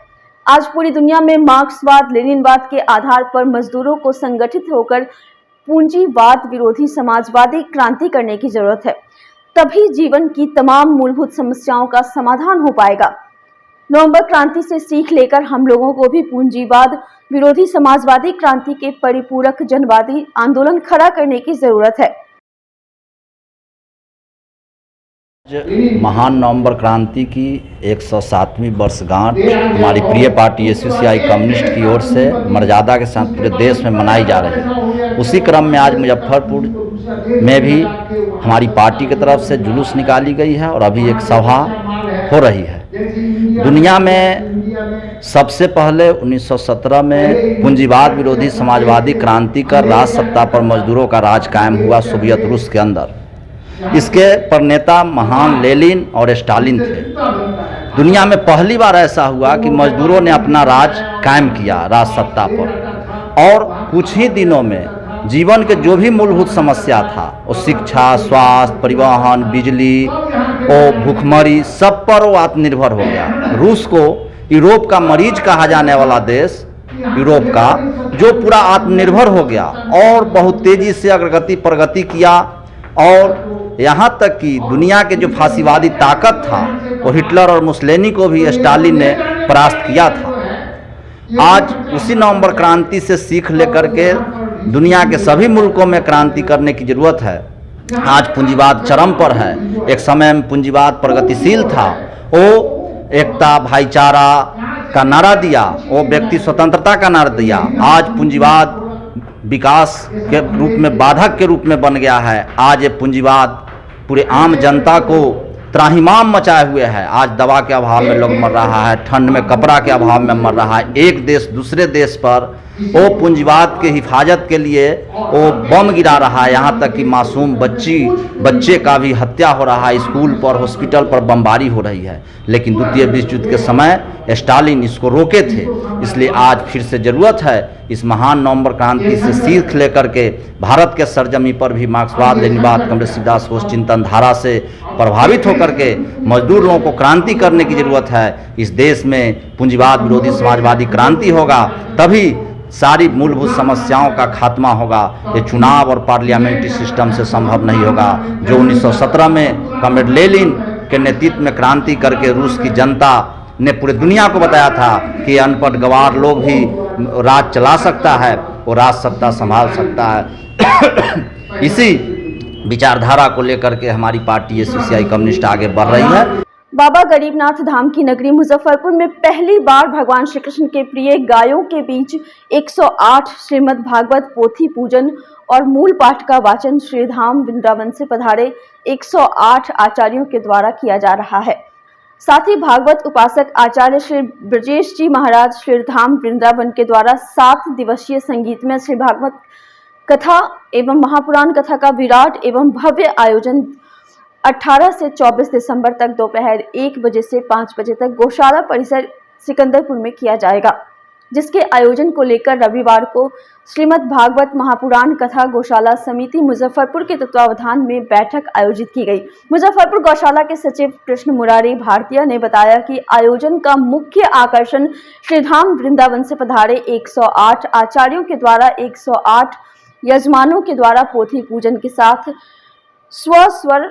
आज पूरी दुनिया में मार्क्सवाद, लेनिनवाद के आधार पर मजदूरों को संगठित होकर पूंजीवाद विरोधी समाजवादी क्रांति करने की जरूरत है, तभी जीवन की तमाम मूलभूत समस्याओं का समाधान हो पाएगा। नवंबर क्रांति से सीख लेकर हम लोगों को भी पूंजीवाद विरोधी समाजवादी क्रांति के परिपूरक जनवादी आंदोलन खड़ा करने की जरूरत है। महान नवंबर क्रांति की 107वीं वर्षगांठ हमारी प्रिय पार्टी SUCI कम्युनिस्ट की ओर से मर्यादा के साथ पूरे देश में मनाई जा रही है। उसी क्रम में आज मुजफ्फरपुर में भी हमारी पार्टी की तरफ से जुलूस निकाली गई है और अभी एक सभा हो रही है। दुनिया में सबसे पहले 1917 में पूंजीवाद विरोधी समाजवादी क्रांति कर राज सत्ता पर मजदूरों का राज कायम हुआ सोवियत रूस के अंदर। इसके प्रणेता महान लेनिन और स्टालिन थे। दुनिया में पहली बार ऐसा हुआ कि मजदूरों ने अपना राज कायम किया राज सत्ता पर और कुछ ही दिनों में जीवन के जो भी मूलभूत समस्या था, वो शिक्षा, स्वास्थ्य, परिवहन, बिजली, और भूखमरी, सब पर वो आत्मनिर्भर हो गया। रूस को यूरोप का मरीज कहा जाने वाला देश यूरोप का, जो पूरा आत्मनिर्भर हो गया और बहुत तेजी से अग्रगति प्रगति किया और यहाँ तक कि दुनिया के जो फांसीवादी ताकत था वो हिटलर और मुसोलिनी को भी स्टालिन ने परास्त किया था। आज उसी नवंबर क्रांति से सीख लेकर के दुनिया के सभी मुल्कों में क्रांति करने की ज़रूरत है। आज पूंजीवाद चरम पर है। एक समय में पूंजीवाद प्रगतिशील था, वो एकता, भाईचारा का नारा दिया, वो व्यक्ति स्वतंत्रता का नारा दिया। आज पूंजीवाद विकास के रूप में बाधक के रूप में बन गया है। आज ये पूंजीवाद पूरे आम जनता को त्राहिमाम मचाए हुए है। आज दवा के अभाव में लोग मर रहा है, ठंड में कपड़ा के अभाव में मर रहा है। एक देश दूसरे देश पर वो पूंजीवाद के हिफाजत के लिए वो बम गिरा रहा है। यहाँ तक कि मासूम बच्चे का भी हत्या हो रहा है, स्कूल पर, हॉस्पिटल पर बमबारी हो रही है। लेकिन द्वितीय विश्व युद्ध के समय स्टालिन इसको रोके थे। इसलिए आज फिर से ज़रूरत है इस महान नवंबर क्रांति से सीख लेकर के भारत के सरजमी पर भी मार्क्सवाद, लेनिनवाद, कमरेड शिवदास बोस चिंतनधारा से प्रभावित होकर के मजदूर लोगों को क्रांति करने की ज़रूरत है। इस देश में पूंजीवाद विरोधी समाजवादी क्रांति होगा, तभी सारी मूलभूत समस्याओं का खात्मा होगा। ये चुनाव और पार्लियामेंट्री सिस्टम से संभव नहीं होगा। जो 1917 में कॉमरेड लेनिन के नेतृत्व में क्रांति करके रूस की जनता ने पूरे दुनिया को बताया था कि अनपढ़ गवार लोग भी राज चला सकता है, वो राज सत्ता संभाल सकता है। इसी विचारधारा को लेकर के हमारी पार्टी SUCI कम्युनिस्ट आगे बढ़ रही है। बाबा गरीबनाथ धाम की नगरी मुजफ्फरपुर में पहली बार भगवान श्री कृष्ण के प्रिय गायों के बीच 108 श्रीमद् भागवत पोथी पूजन और मूल पाठ का वाचन श्रीधाम वृंदावन से पधारे 108 आचार्यों के द्वारा किया जा रहा है। साथ ही भागवत उपासक आचार्य श्री ब्रजेश जी महाराज श्रीधाम वृंदावन के द्वारा 7 दिवसीय संगीतमय श्री भागवत कथा एवं महापुराण कथा का विराट एवं भव्य आयोजन 18 से 24 दिसंबर तक दोपहर 1 बजे से 5 बजे तक गौशाला परिसर सिकंदरपुर में किया जाएगा, जिसके आयोजन को लेकर रविवार को श्रीमद् भागवत महापुराण कथा गौशाला समिति मुजफ्फरपुर के तत्वावधान में बैठक आयोजित की गई। मुजफ्फरपुर गौशाला के सचिव कृष्ण मुरारी भारतीय ने बताया कि आयोजन का मुख्य आकर्षण श्रीधाम वृंदावन से पधारे 108 आचार्यों के द्वारा 108 यजमानों के द्वारा पोथी पूजन के साथ स्वर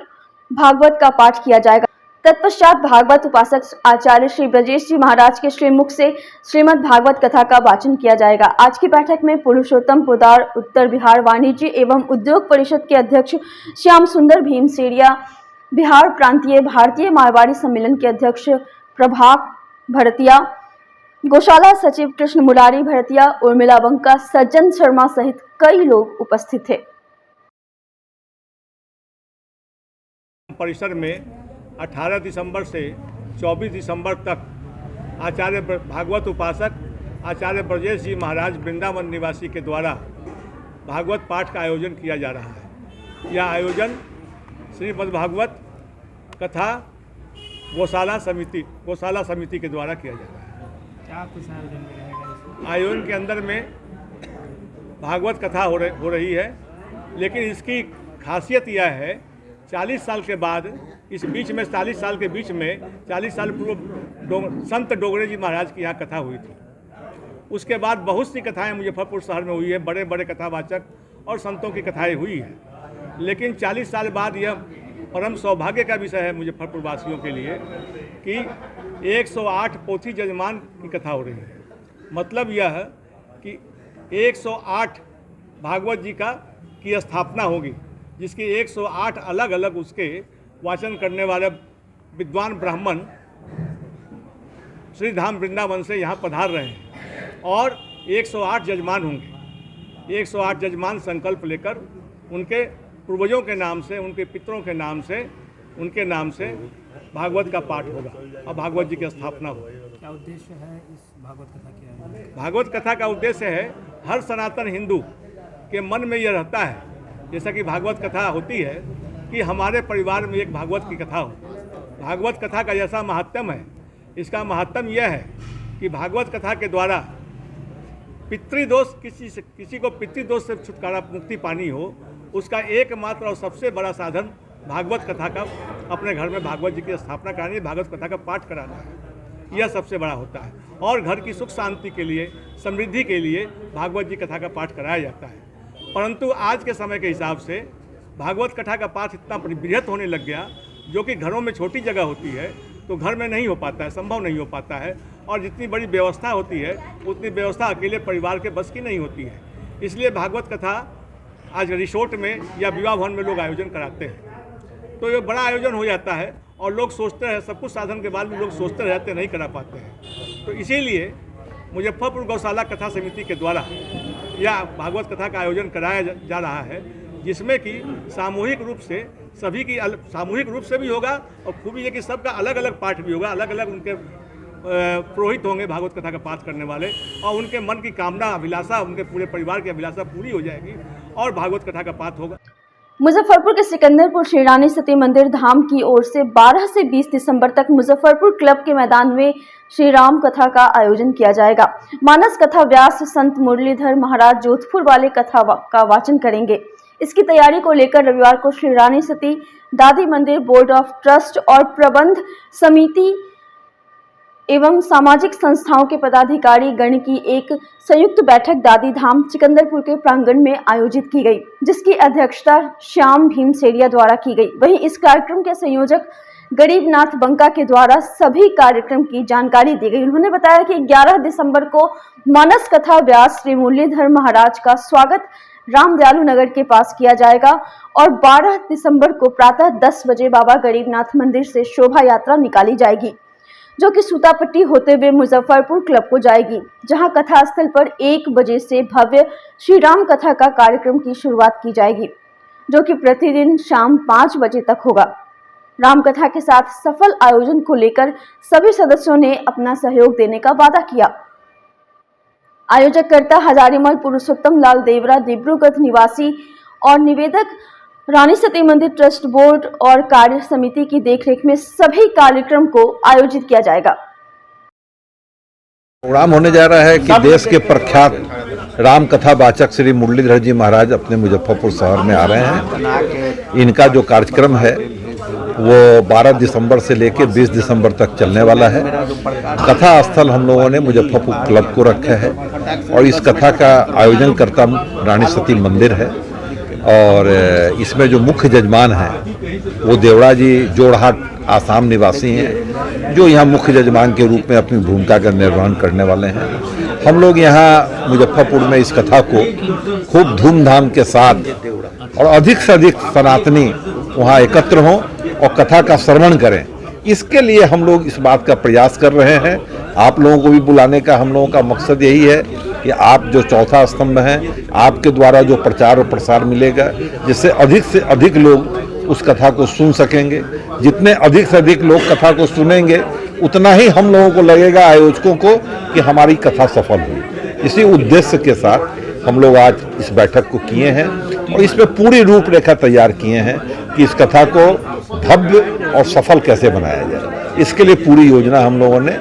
भागवत का पाठ किया जाएगा। तत्पश्चात भागवत उपासक आचार्य श्री ब्रजेश जी महाराज के श्रीमुख से श्रीमद् भागवत कथा का वाचन किया जाएगा। आज की बैठक में पुरुषोत्तम पोदार उत्तर बिहार वाणिज्य एवं उद्योग परिषद के अध्यक्ष श्याम सुंदर भीमसेरिया, बिहार प्रांतीय भारतीय मारवाड़ी सम्मेलन के अध्यक्ष प्रभाक भरतिया, गौशाला सचिव कृष्ण मुरारी भरतिया, उर्मिला बंका, सज्जन शर्मा सहित कई लोग उपस्थित थे। परिसर में 18 दिसंबर से 24 दिसंबर तक आचार्य भागवत उपासक आचार्य ब्रजेश जी महाराज वृंदावन निवासी के द्वारा भागवत पाठ का आयोजन किया जा रहा है। यह आयोजन श्रीमद् भागवत कथा गौशाला समिति के द्वारा किया जा रहा है। क्या कुछ आयोजन में रहेगा? आयोजन के अंदर में भागवत कथा हो रही है, लेकिन इसकी खासियत यह है 40 साल के बाद इस बीच में 40 साल के बीच में 40 साल पूर्व संत डोगरे जी महाराज की यहाँ कथा हुई थी। उसके बाद बहुत सी कथाएं मुजफ्फरपुर शहर में हुई है, बड़े बड़े कथावाचक और संतों की कथाएं हुई है, लेकिन 40 साल बाद यह परम सौभाग्य का विषय है मुजफ्फरपुर वासियों के लिए कि 108 पोथी जजमान की कथा हो रही है। मतलब यह है कि 108 भागवत जी की स्थापना होगी, जिसकी 108 अलग अलग उसके वाचन करने वाले विद्वान ब्राह्मण श्रीधाम वृंदावन से यहाँ पधार रहे हैं और 108 जजमान होंगे। 108 जजमान संकल्प लेकर उनके पूर्वजों के नाम से, उनके पितरों के नाम से, उनके नाम से भागवत का पाठ होगा और भागवत जी की स्थापना होगी। क्या उद्देश्य है इस भागवत कथा के? भागवत कथा का उद्देश्य है हर सनातन हिंदू के मन में यह रहता है, जैसा कि भागवत कथा होती है कि हमारे परिवार में एक भागवत की कथा हो। भागवत कथा का जैसा महात्म्य है, इसका महात्म्य यह है कि भागवत कथा के द्वारा पितृदोष किसी को पितृदोष से छुटकारा मुक्ति पानी हो, उसका एकमात्र और सबसे बड़ा साधन भागवत कथा का अपने घर में भागवत जी की स्थापना करानी, भागवत कथा का पाठ कराना है। यह सबसे बड़ा होता है और घर की सुख शांति के लिए, समृद्धि के लिए भागवत जी कथा का पाठ कराया जाता है। परंतु आज के समय के हिसाब से भागवत कथा का पाठ इतना बृहत होने लग गया, जो कि घरों में छोटी जगह होती है तो घर में नहीं हो पाता है, संभव नहीं हो पाता है, और जितनी बड़ी व्यवस्था होती है उतनी व्यवस्था अकेले परिवार के बस की नहीं होती है। इसलिए भागवत कथा आज रिसोर्ट में या विवाह भवन में लोग आयोजन कराते हैं, तो ये बड़ा आयोजन हो जाता है और लोग सोचते हैं, सब कुछ साधन के बाद भी लोग सोचते रहते नहीं करा पाते हैं। तो इसीलिए मुजफ्फरपुर गौशाला कथा समिति के द्वारा यह भागवत कथा का आयोजन कराया जा रहा है, जिसमें कि सामूहिक रूप से सभी की सामूहिक रूप से भी होगा और खूबी है कि सबका अलग अलग पाठ भी होगा, अलग अलग उनके पुरोहित होंगे भागवत कथा का पाठ करने वाले, और उनके मन की कामना अभिलाषा, उनके पूरे परिवार की अभिलाषा पूरी हो जाएगी और भागवत कथा का पाठ होगा। मुजफ्फरपुर के सिकंदरपुर श्री रानी सती मंदिर धाम की ओर से 12 से 20 दिसंबर तक मुजफ्फरपुर क्लब के मैदान में श्री राम कथा का आयोजन किया जाएगा। मानस कथा व्यास संत मुरलीधर महाराज जोधपुर वाले कथा का वाचन करेंगे। इसकी तैयारी को लेकर रविवार को श्री रानी सती दादी मंदिर बोर्ड ऑफ ट्रस्ट और प्रबंध समिति एवं सामाजिक संस्थाओं के पदाधिकारी गण की एक संयुक्त बैठक दादी धाम सिकंदरपुर के प्रांगण में आयोजित की गई, जिसकी अध्यक्षता श्याम भीमसेरिया द्वारा की गई। वहीं इस कार्यक्रम के संयोजक गरीबनाथ बंका के द्वारा सभी कार्यक्रम की जानकारी दी गई। उन्होंने बताया कि 11 दिसंबर को मानस कथा व्यास श्री मुरलीधर महाराज का स्वागत रामदयालु नगर के पास किया जाएगा और 12 दिसंबर को प्रातः 10 बजे बाबा गरीबनाथ मंदिर से शोभा यात्रा निकाली जाएगी, जो कि सूतापट्टी होते हुए मुजफ्फरपुर क्लब को जाएगी, जहां कथा स्थल पर 1 बजे से भव्य श्री राम कथा का कार्यक्रम की शुरुआत की जाएगी, जो कि प्रतिदिन शाम 5 बजे तक होगा। राम कथा के साथ सफल आयोजन को लेकर सभी सदस्यों ने अपना सहयोग देने का वादा किया। आयोजककर्ता हजारीमल पुरुषोत्तम लाल देवरा, डिब्रूगढ़ निवासी और निवेदक रानी सती मंदिर ट्रस्ट बोर्ड और कार्य समिति की देखरेख में सभी कार्यक्रम को आयोजित किया जाएगा। प्रोग्राम होने जा रहा है कि देश के प्रख्यात राम कथा वाचक श्री मुरलीधर जी महाराज अपने मुजफ्फरपुर शहर में आ रहे हैं। इनका जो कार्यक्रम है वो 12 दिसंबर से लेकर 20 दिसंबर तक चलने वाला है। कथा स्थल हम लोगों ने मुजफ्फरपुर क्लब को रखा है और इस कथा का आयोजन करता रानी सती मंदिर है और इसमें जो मुख्य जजमान हैं वो देवड़ा जी जोड़हाट आसाम निवासी हैं, जो यहाँ मुख्य जजमान के रूप में अपनी भूमिका का निर्वहन करने वाले हैं। हम लोग यहाँ मुजफ्फरपुर में इस कथा को खूब धूमधाम के साथ और अधिक से अधिक सनातनी वहाँ एकत्र हों और कथा का श्रवण करें, इसके लिए हम लोग इस बात का प्रयास कर रहे हैं। आप लोगों को भी बुलाने का हम लोगों का मकसद यही है कि आप जो चौथा स्तंभ हैं, आपके द्वारा जो प्रचार और प्रसार मिलेगा, जिससे अधिक से अधिक लोग उस कथा को सुन सकेंगे। जितने अधिक से अधिक लोग कथा को सुनेंगे उतना ही हम लोगों को लगेगा, आयोजकों को, कि हमारी कथा सफल हुई। इसी उद्देश्य के साथ हम लोग आज इस बैठक को किए हैं और इसमें पूरी रूपरेखा तैयार किए हैं कि इस कथा को भव्य और सफल कैसे बनाया जाए। इसके लिए पूरी योजना हम लोगों ने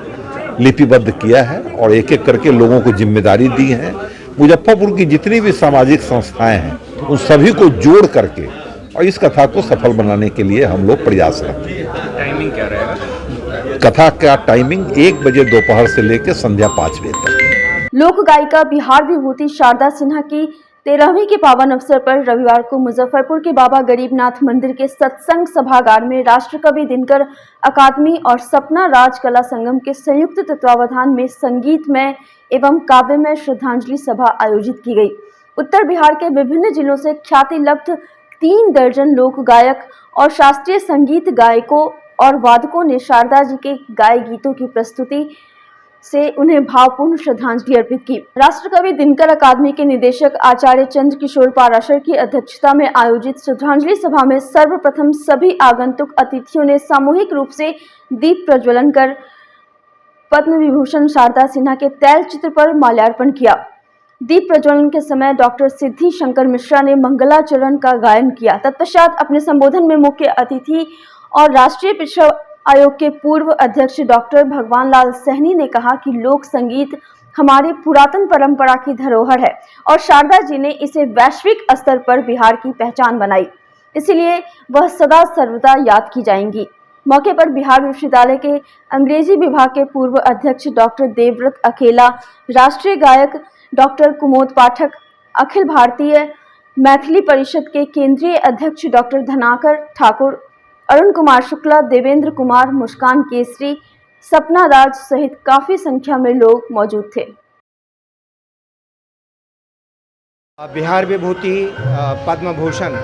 लिपिबद्ध किया है और एक एक करके लोगों को जिम्मेदारी दी है। मुजफ्फरपुर की जितनी भी सामाजिक संस्थाएं हैं उन सभी को जोड़ करके और इस कथा को सफल बनाने के लिए हम लोग प्रयासरत हैं। टाइमिंग क्या रहेगा? कथा का टाइमिंग 1 बजे दोपहर से लेकर संध्या 5 बजे तक। लोक गायिका बिहार विभूति शारदा सिन्हा की 13वीं के पावन अवसर पर रविवार को मुजफ्फरपुर के बाबा गरीबनाथ मंदिर के सत्संग सभागार में राष्ट्रकवि दिनकर अकादमी और सपना राज कला संगम के संयुक्त तत्वावधान में संगीतमय एवं काव्यमय श्रद्धांजलि सभा आयोजित की गई। उत्तर बिहार के विभिन्न जिलों से ख्याति लब्ध 3 दर्जन लोक गायक और शास्त्रीय संगीत गायकों और वादकों ने शारदा जी के गाए गीतों की प्रस्तुति से उन्हें भावपूर्ण श्रद्धांजलि अर्पित की। राष्ट्रकवि दिनकर अकादमी के निदेशक आचार्य चंद्र किशोर पाराशर की अध्यक्षता में आयोजित श्रद्धांजलि सभा में सर्वप्रथम सभी आगंतुक अतिथियों ने सामूहिक रूप से दीप प्रज्वलन कर पद्म विभूषण शारदा सिन्हा के तैल चित्र पर माल्यार्पण किया। दीप प्रज्वलन के समय डॉक्टर सिद्धि शंकर मिश्रा ने मंगलाचरण का गायन किया। तत्पश्चात अपने संबोधन में मुख्य अतिथि और राष्ट्रीय पिछड़ा आयोग के पूर्व अध्यक्ष डॉक्टर भगवान लाल सहनी ने कहा कि लोक संगीत हमारी पुरातन परंपरा की धरोहर है और शारदा जी ने इसे वैश्विक स्तर पर बिहार की पहचान बनाई, इसलिए वह सदा सर्वदा याद की जाएंगी। मौके पर बिहार विश्वविद्यालय के अंग्रेजी विभाग के पूर्व अध्यक्ष डॉक्टर देवव्रत अकेला, राष्ट्रीय गायक डॉक्टर कुमोद पाठक, अखिल भारतीय मैथिली परिषद के केंद्रीय अध्यक्ष डॉक्टर धनाकर ठाकुर, अरुण कुमार शुक्ला, देवेंद्र कुमार, मुस्कान केसरी, सपना राज सहित काफी संख्या में लोग मौजूद थे। बिहार विभूति पद्म भूषण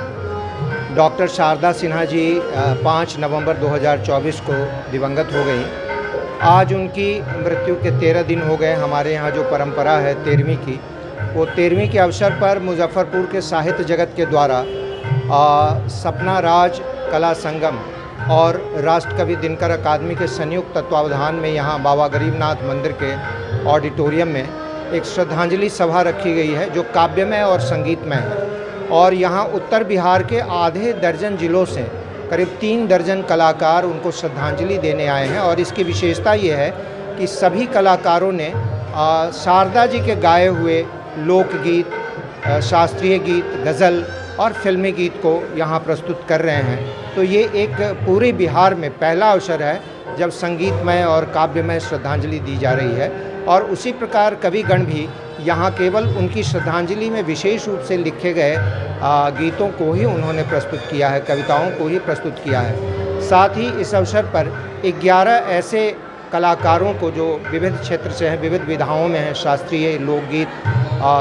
डॉक्टर शारदा सिन्हा जी 5 नवंबर 2024 को दिवंगत हो गई। आज उनकी मृत्यु के 13 दिन हो गए। हमारे यहाँ जो परंपरा है 13वीं की, वो 13वीं के अवसर पर मुजफ्फरपुर के साहित्य जगत के द्वारा सपना राज कला संगम और राष्ट्रकवि दिनकर अकादमी के संयुक्त तत्वावधान में यहाँ बाबा गरीबनाथ मंदिर के ऑडिटोरियम में एक श्रद्धांजलि सभा रखी गई है जो काव्यमय और संगीतमय है। और यहाँ उत्तर बिहार के आधे दर्जन जिलों से करीब 3 दर्जन कलाकार उनको श्रद्धांजलि देने आए हैं। और इसकी विशेषता ये है कि सभी कलाकारों ने शारदा जी के गाए हुए लोकगीत, शास्त्रीय गीत, गज़ल और फिल्मी गीत को यहाँ प्रस्तुत कर रहे हैं। तो ये एक पूरे बिहार में पहला अवसर है जब संगीतमय और काव्यमय श्रद्धांजलि दी जा रही है। और उसी प्रकार कविगण भी यहाँ केवल उनकी श्रद्धांजलि में विशेष रूप से लिखे गए गीतों को ही उन्होंने प्रस्तुत किया है, कविताओं को ही प्रस्तुत किया है। साथ ही इस अवसर पर 11 ऐसे कलाकारों को जो विविध क्षेत्र से हैं, विविध विधाओं में हैं, शास्त्रीय, लोकगीत,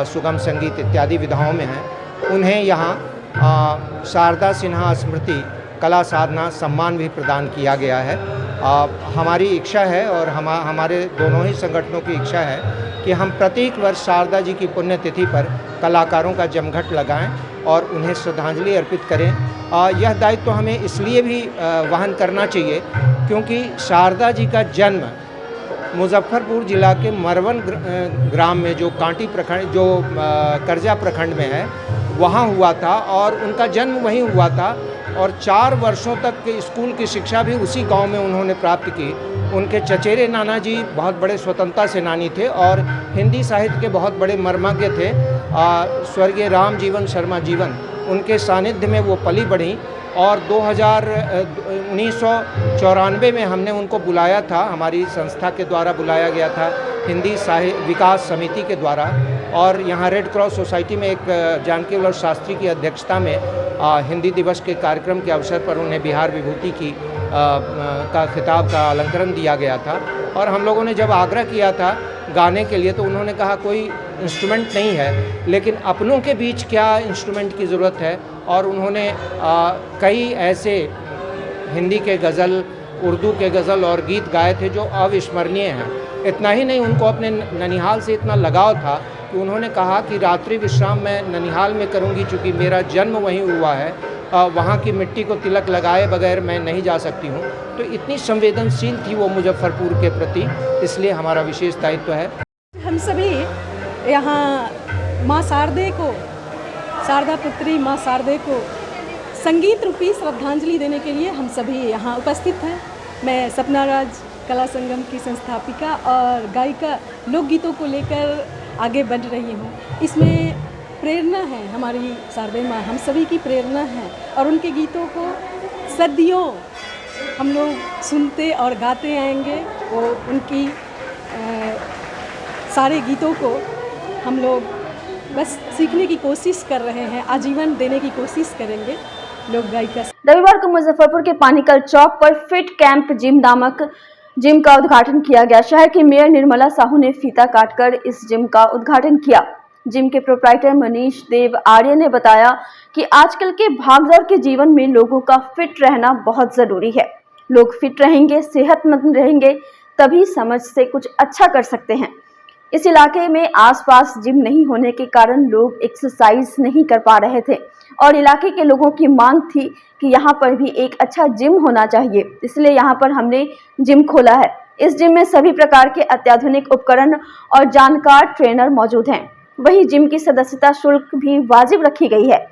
सुगम संगीत इत्यादि विधाओं में हैं, उन्हें यहाँ शारदा सिन्हा स्मृति कला साधना सम्मान भी प्रदान किया गया है। हमारी इच्छा है और हमारे दोनों ही संगठनों की इच्छा है कि हम प्रत्येक वर्ष शारदा जी की पुण्यतिथि पर कलाकारों का जमघट लगाएं और उन्हें श्रद्धांजलि अर्पित करें। यह दायित्व तो हमें इसलिए भी वहन करना चाहिए क्योंकि शारदा जी का जन्म मुजफ्फरपुर जिला के मरवन ग्राम में जो कांटी प्रखंड जो करजा प्रखंड में है वहाँ हुआ था और उनका जन्म वहीं हुआ था और 4 वर्षों तक के स्कूल की शिक्षा भी उसी गांव में उन्होंने प्राप्त की। उनके चचेरे नाना जी बहुत बड़े स्वतंत्रता सेनानी थे और हिंदी साहित्य के बहुत बड़े मर्मज्ञ थे। स्वर्गीय राम जीवन शर्मा जीवन उनके सानिध्य में वो पली बढ़ी और 1994 में हमने उनको बुलाया था, हमारी संस्था के द्वारा बुलाया गया था हिंदी साहित्य विकास समिति के द्वारा और यहाँ रेड क्रॉस सोसाइटी में एक जानकी वल्लभ शास्त्री की अध्यक्षता में हिंदी दिवस के कार्यक्रम के अवसर पर उन्हें बिहार विभूति की का खिताब का अलंकरण दिया गया था। और हम लोगों ने जब आग्रह किया था गाने के लिए तो उन्होंने कहा कोई इंस्ट्रूमेंट नहीं है लेकिन अपनों के बीच क्या इंस्ट्रूमेंट की ज़रूरत है और उन्होंने कई ऐसे हिंदी के गज़ल, उर्दू के गज़ल और गीत गाए थे जो अविस्मरणीय हैं। इतना ही नहीं, उनको अपने ननिहाल से इतना लगाव था कि उन्होंने कहा कि रात्रि विश्राम मैं ननिहाल में करूंगी चूँकि मेरा जन्म वहीं हुआ है, वहाँ की मिट्टी को तिलक लगाए बगैर मैं नहीं जा सकती हूँ। तो इतनी संवेदनशील थी वो मुजफ्फरपुर के प्रति, इसलिए हमारा विशेष दायित्व है। हम सभी यहाँ माँ शारदे को, शारदा पुत्री माँ शारदे को संगीत रूपी श्रद्धांजलि देने के लिए हम सभी यहाँ उपस्थित हैं। मैं सपना राज कला संगम की संस्थापिका और गायिका लोकगीतों को लेकर आगे बढ़ रही हूँ। इसमें प्रेरणा है, हमारी शारदे माँ हम सभी की प्रेरणा है और उनके गीतों को सदियों हम लोग सुनते और गाते आएंगे। वो उनकी सारे गीतों को हम लोग बस सीखने की कोशिश कर रहे हैं, आजीवन देने की कोशिश करेंगे लोक गायिका। रविवार को मुजफ्फरपुर के पानीकल चौक पर फिट कैंप जिम नामक जिम का उद्घाटन किया गया। शहर की मेयर निर्मला साहू ने फीता काटकर इस जिम का उद्घाटन किया। जिम के प्रोप्राइटर मनीष देव आर्य ने बताया कि आजकल के भागदौड़ के जीवन में लोगों का फिट रहना बहुत जरूरी है। लोग फिट रहेंगे, सेहतमंद रहेंगे, तभी समझ से कुछ अच्छा कर सकते हैं। इस इलाके में आसपास जिम नहीं होने के कारण लोग एक्सरसाइज नहीं कर पा रहे थे और इलाके के लोगों की मांग थी कि यहाँ पर भी एक अच्छा जिम होना चाहिए, इसलिए यहाँ पर हमने जिम खोला है। इस जिम में सभी प्रकार के अत्याधुनिक उपकरण और जानकार ट्रेनर मौजूद हैं। वहीं जिम की सदस्यता शुल्क भी वाजिब रखी गई है,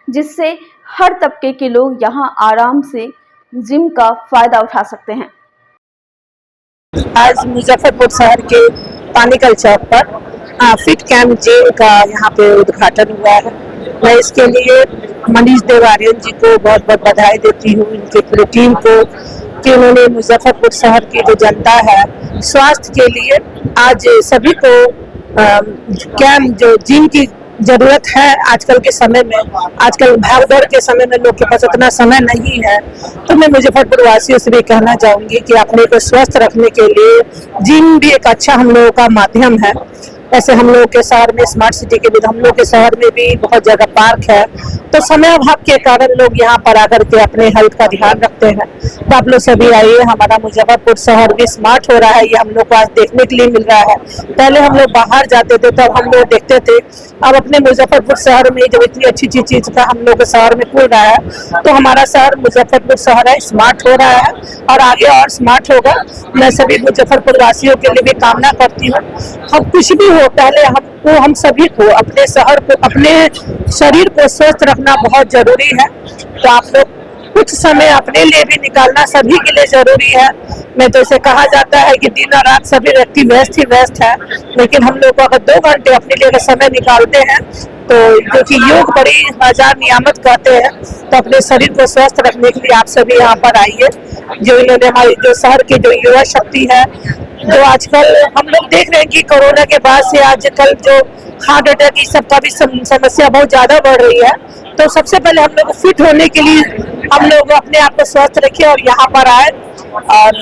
जिससे हर तबके के लोग यहाँ आराम से जिम का फायदा उठा सकते हैं। आज मुजफ्फरपुर शहर के पानीकल चौक पर फिट कैंप जिम का यहाँ पे उद्घाटन हुआ है। मैं इसके लिए मनीष देव आर्यन जी को बहुत बहुत बधाई देती हूँ, इनके पूरी टीम को, कि उन्होंने मुजफ्फरपुर शहर की जो जनता है स्वास्थ्य के लिए आज सभी को कैंप जो जिम की जरूरत है आजकल के समय में, आजकल भागदौड़ के समय में लोग के पास उतना समय नहीं है। तो मैं मुजफ्फरपुर वासियों से भी कहना चाहूंगी कि अपने को स्वस्थ रखने के लिए जिम भी एक अच्छा हम लोगों का माध्यम है। ऐसे हम लोग के शहर में स्मार्ट सिटी के भी हम लोग के शहर में भी बहुत जगह पार्क है, तो समय अभाव के कारण लोग यहाँ पर आकर के अपने हेल्थ का ध्यान रखते हैं। तो आप लोग सभी आइए, हमारा मुजफ्फरपुर शहर भी स्मार्ट हो रहा है, ये हम लोग को आज देखने के लिए मिल रहा है। पहले हम लोग बाहर जाते थे तब हम लोग देखते थे, अब अपने मुजफ्फरपुर शहर में जब इतनी अच्छी चीज का हम लोग के शहर में खुल रहा है तो हमारा शहर मुजफ्फरपुर शहर है स्मार्ट हो रहा है और आगे और स्मार्ट होगा। मैं सभी मुजफ्फरपुर वासियों के लिए भी कामना करती हूँ। हम कुछ भी हो, पहले हम सभी को अपने शहर को, अपने शरीर को स्वस्थ रखना बहुत जरूरी है। तो आप लोग कुछ समय अपने लिए भी निकालना सभी के लिए जरूरी है। मैं तो इसे कहा जाता है कि दिन और रात सभी व्यक्ति व्यस्त ही व्यस्त है, लेकिन हम लोग अगर 2 घंटे अपने लिए समय निकालते हैं तो क्योंकि योग बड़ी हजार नियामत कहते हैं, तो अपने शरीर को स्वस्थ रखने के लिए आप सभी यहाँ पर आइए। जो इन्होंने हमारी जो शहर की जो युवा शक्ति है, जो आजकल हम लोग देख रहे हैं कि कोरोना के बाद से आजकल जो हार्ट अटैक इस सब का भी समस्या बहुत ज्यादा बढ़ रही है। तो सबसे पहले हम लोग फिट होने के लिए हम लोग अपने आप को स्वस्थ रखें और यहाँ पर आए और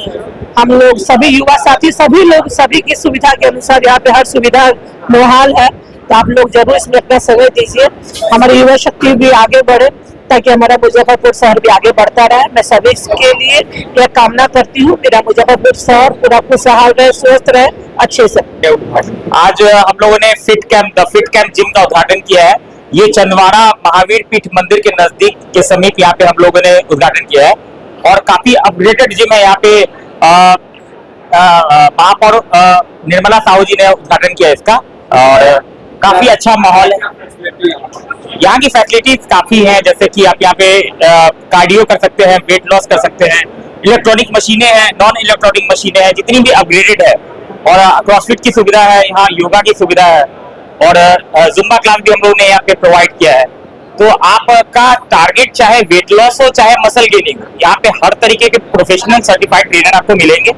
हम लोग सभी युवा साथी सभी लोग सभी की सुविधा के अनुसार यहाँ पे हर सुविधा मुहाल है। तो आप लोग जरूर इसमें अपना समय दीजिए, हमारी युवा शक्ति भी आगे बढ़े ताकि हमारा मुजफ्फरपुर शहर भी आगे बढ़ता रहे। मैं सभी के लिए यह कामना करती हूँ, मेरा मुजफ्फरपुर शहर पूरा खुशहाल रहे, स्वस्थ रहे, अच्छे से। आज हम लोगों ने फिट कैंप जिम का उद्घाटन किया है। ये चंदवाड़ा महावीर पीठ मंदिर के नजदीक के समीप यहाँ पे हम लोगों ने उद्घाटन किया है और काफी अपग्रेडेड जिम है। यहाँ पे आप और निर्मला साहू जी ने उद्घाटन किया इसका, और काफी अच्छा माहौल है। यहाँ की फैसिलिटीज काफी हैं, जैसे कि आप यहाँ पे कार्डियो कर सकते हैं, वेट लॉस कर सकते हैं, इलेक्ट्रॉनिक मशीनें हैं, नॉन इलेक्ट्रॉनिक मशीनें हैं जितनी भी अपग्रेडेड है, और क्रॉसफिट की सुविधा है, यहाँ योगा की सुविधा है, और जुम्बा क्लास भी हम लोगों ने यहाँ पे प्रोवाइड किया है। तो आपका टारगेट चाहे वेट लॉस हो चाहे मसल गेनिंग, यहाँ पे हर तरीके के प्रोफेशनल सर्टिफाइड ट्रेनर आपको मिलेंगे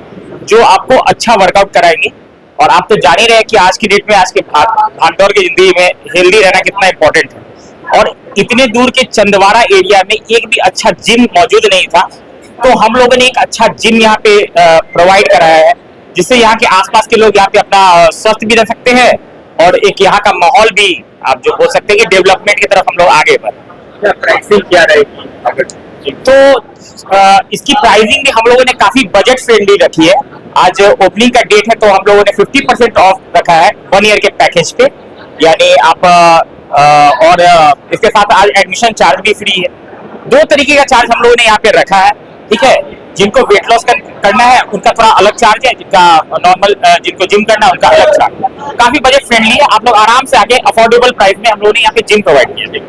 जो आपको अच्छा वर्कआउट कराएंगे। और आप तो जान ही रहे हैं कि आज की डेट में, आज के भागदौड़ की जिंदगी में हेल्दी रहना कितना इंपॉर्टेंट है। और इतने दूर के चंदवाड़ा एरिया में एक भी अच्छा जिम मौजूद नहीं था, तो हम लोगों ने एक अच्छा जिम यहाँ पे प्रोवाइड कराया है, जिससे यहाँ के आसपास के लोग यहाँ पे अपना स्वस्थ भी रह सकते हैं, और एक यहाँ का माहौल भी आप जो बोल सकते हैं कि डेवलपमेंट की तरफ हम लोग आगे बढ़े। प्राइसिंग क्या रहेगी? तो इसकी प्राइसिंग भी हम लोगों ने काफी बजट फ्रेंडली रखी है। आज ओपनिंग का डेट है, तो हम लोगों ने 50% ऑफ रखा है 1 ईयर के पैकेज पे, यानी आप और इसके साथ आज एडमिशन चार्ज भी फ्री है। 2 तरीके का चार्ज हम लोगों ने यहाँ पे रखा है, ठीक है। जिनको वेट लॉस करना है उनका थोड़ा अलग चार्ज है, जिनका नॉर्मल जिनको जिम करना है उनका अलग चार्ज है। काफी बजट फ्रेंडली है, आप लोग आराम से आके अफोर्डेबल प्राइस में हम लोगों ने यहाँ पे जिम प्रोवाइड किया है।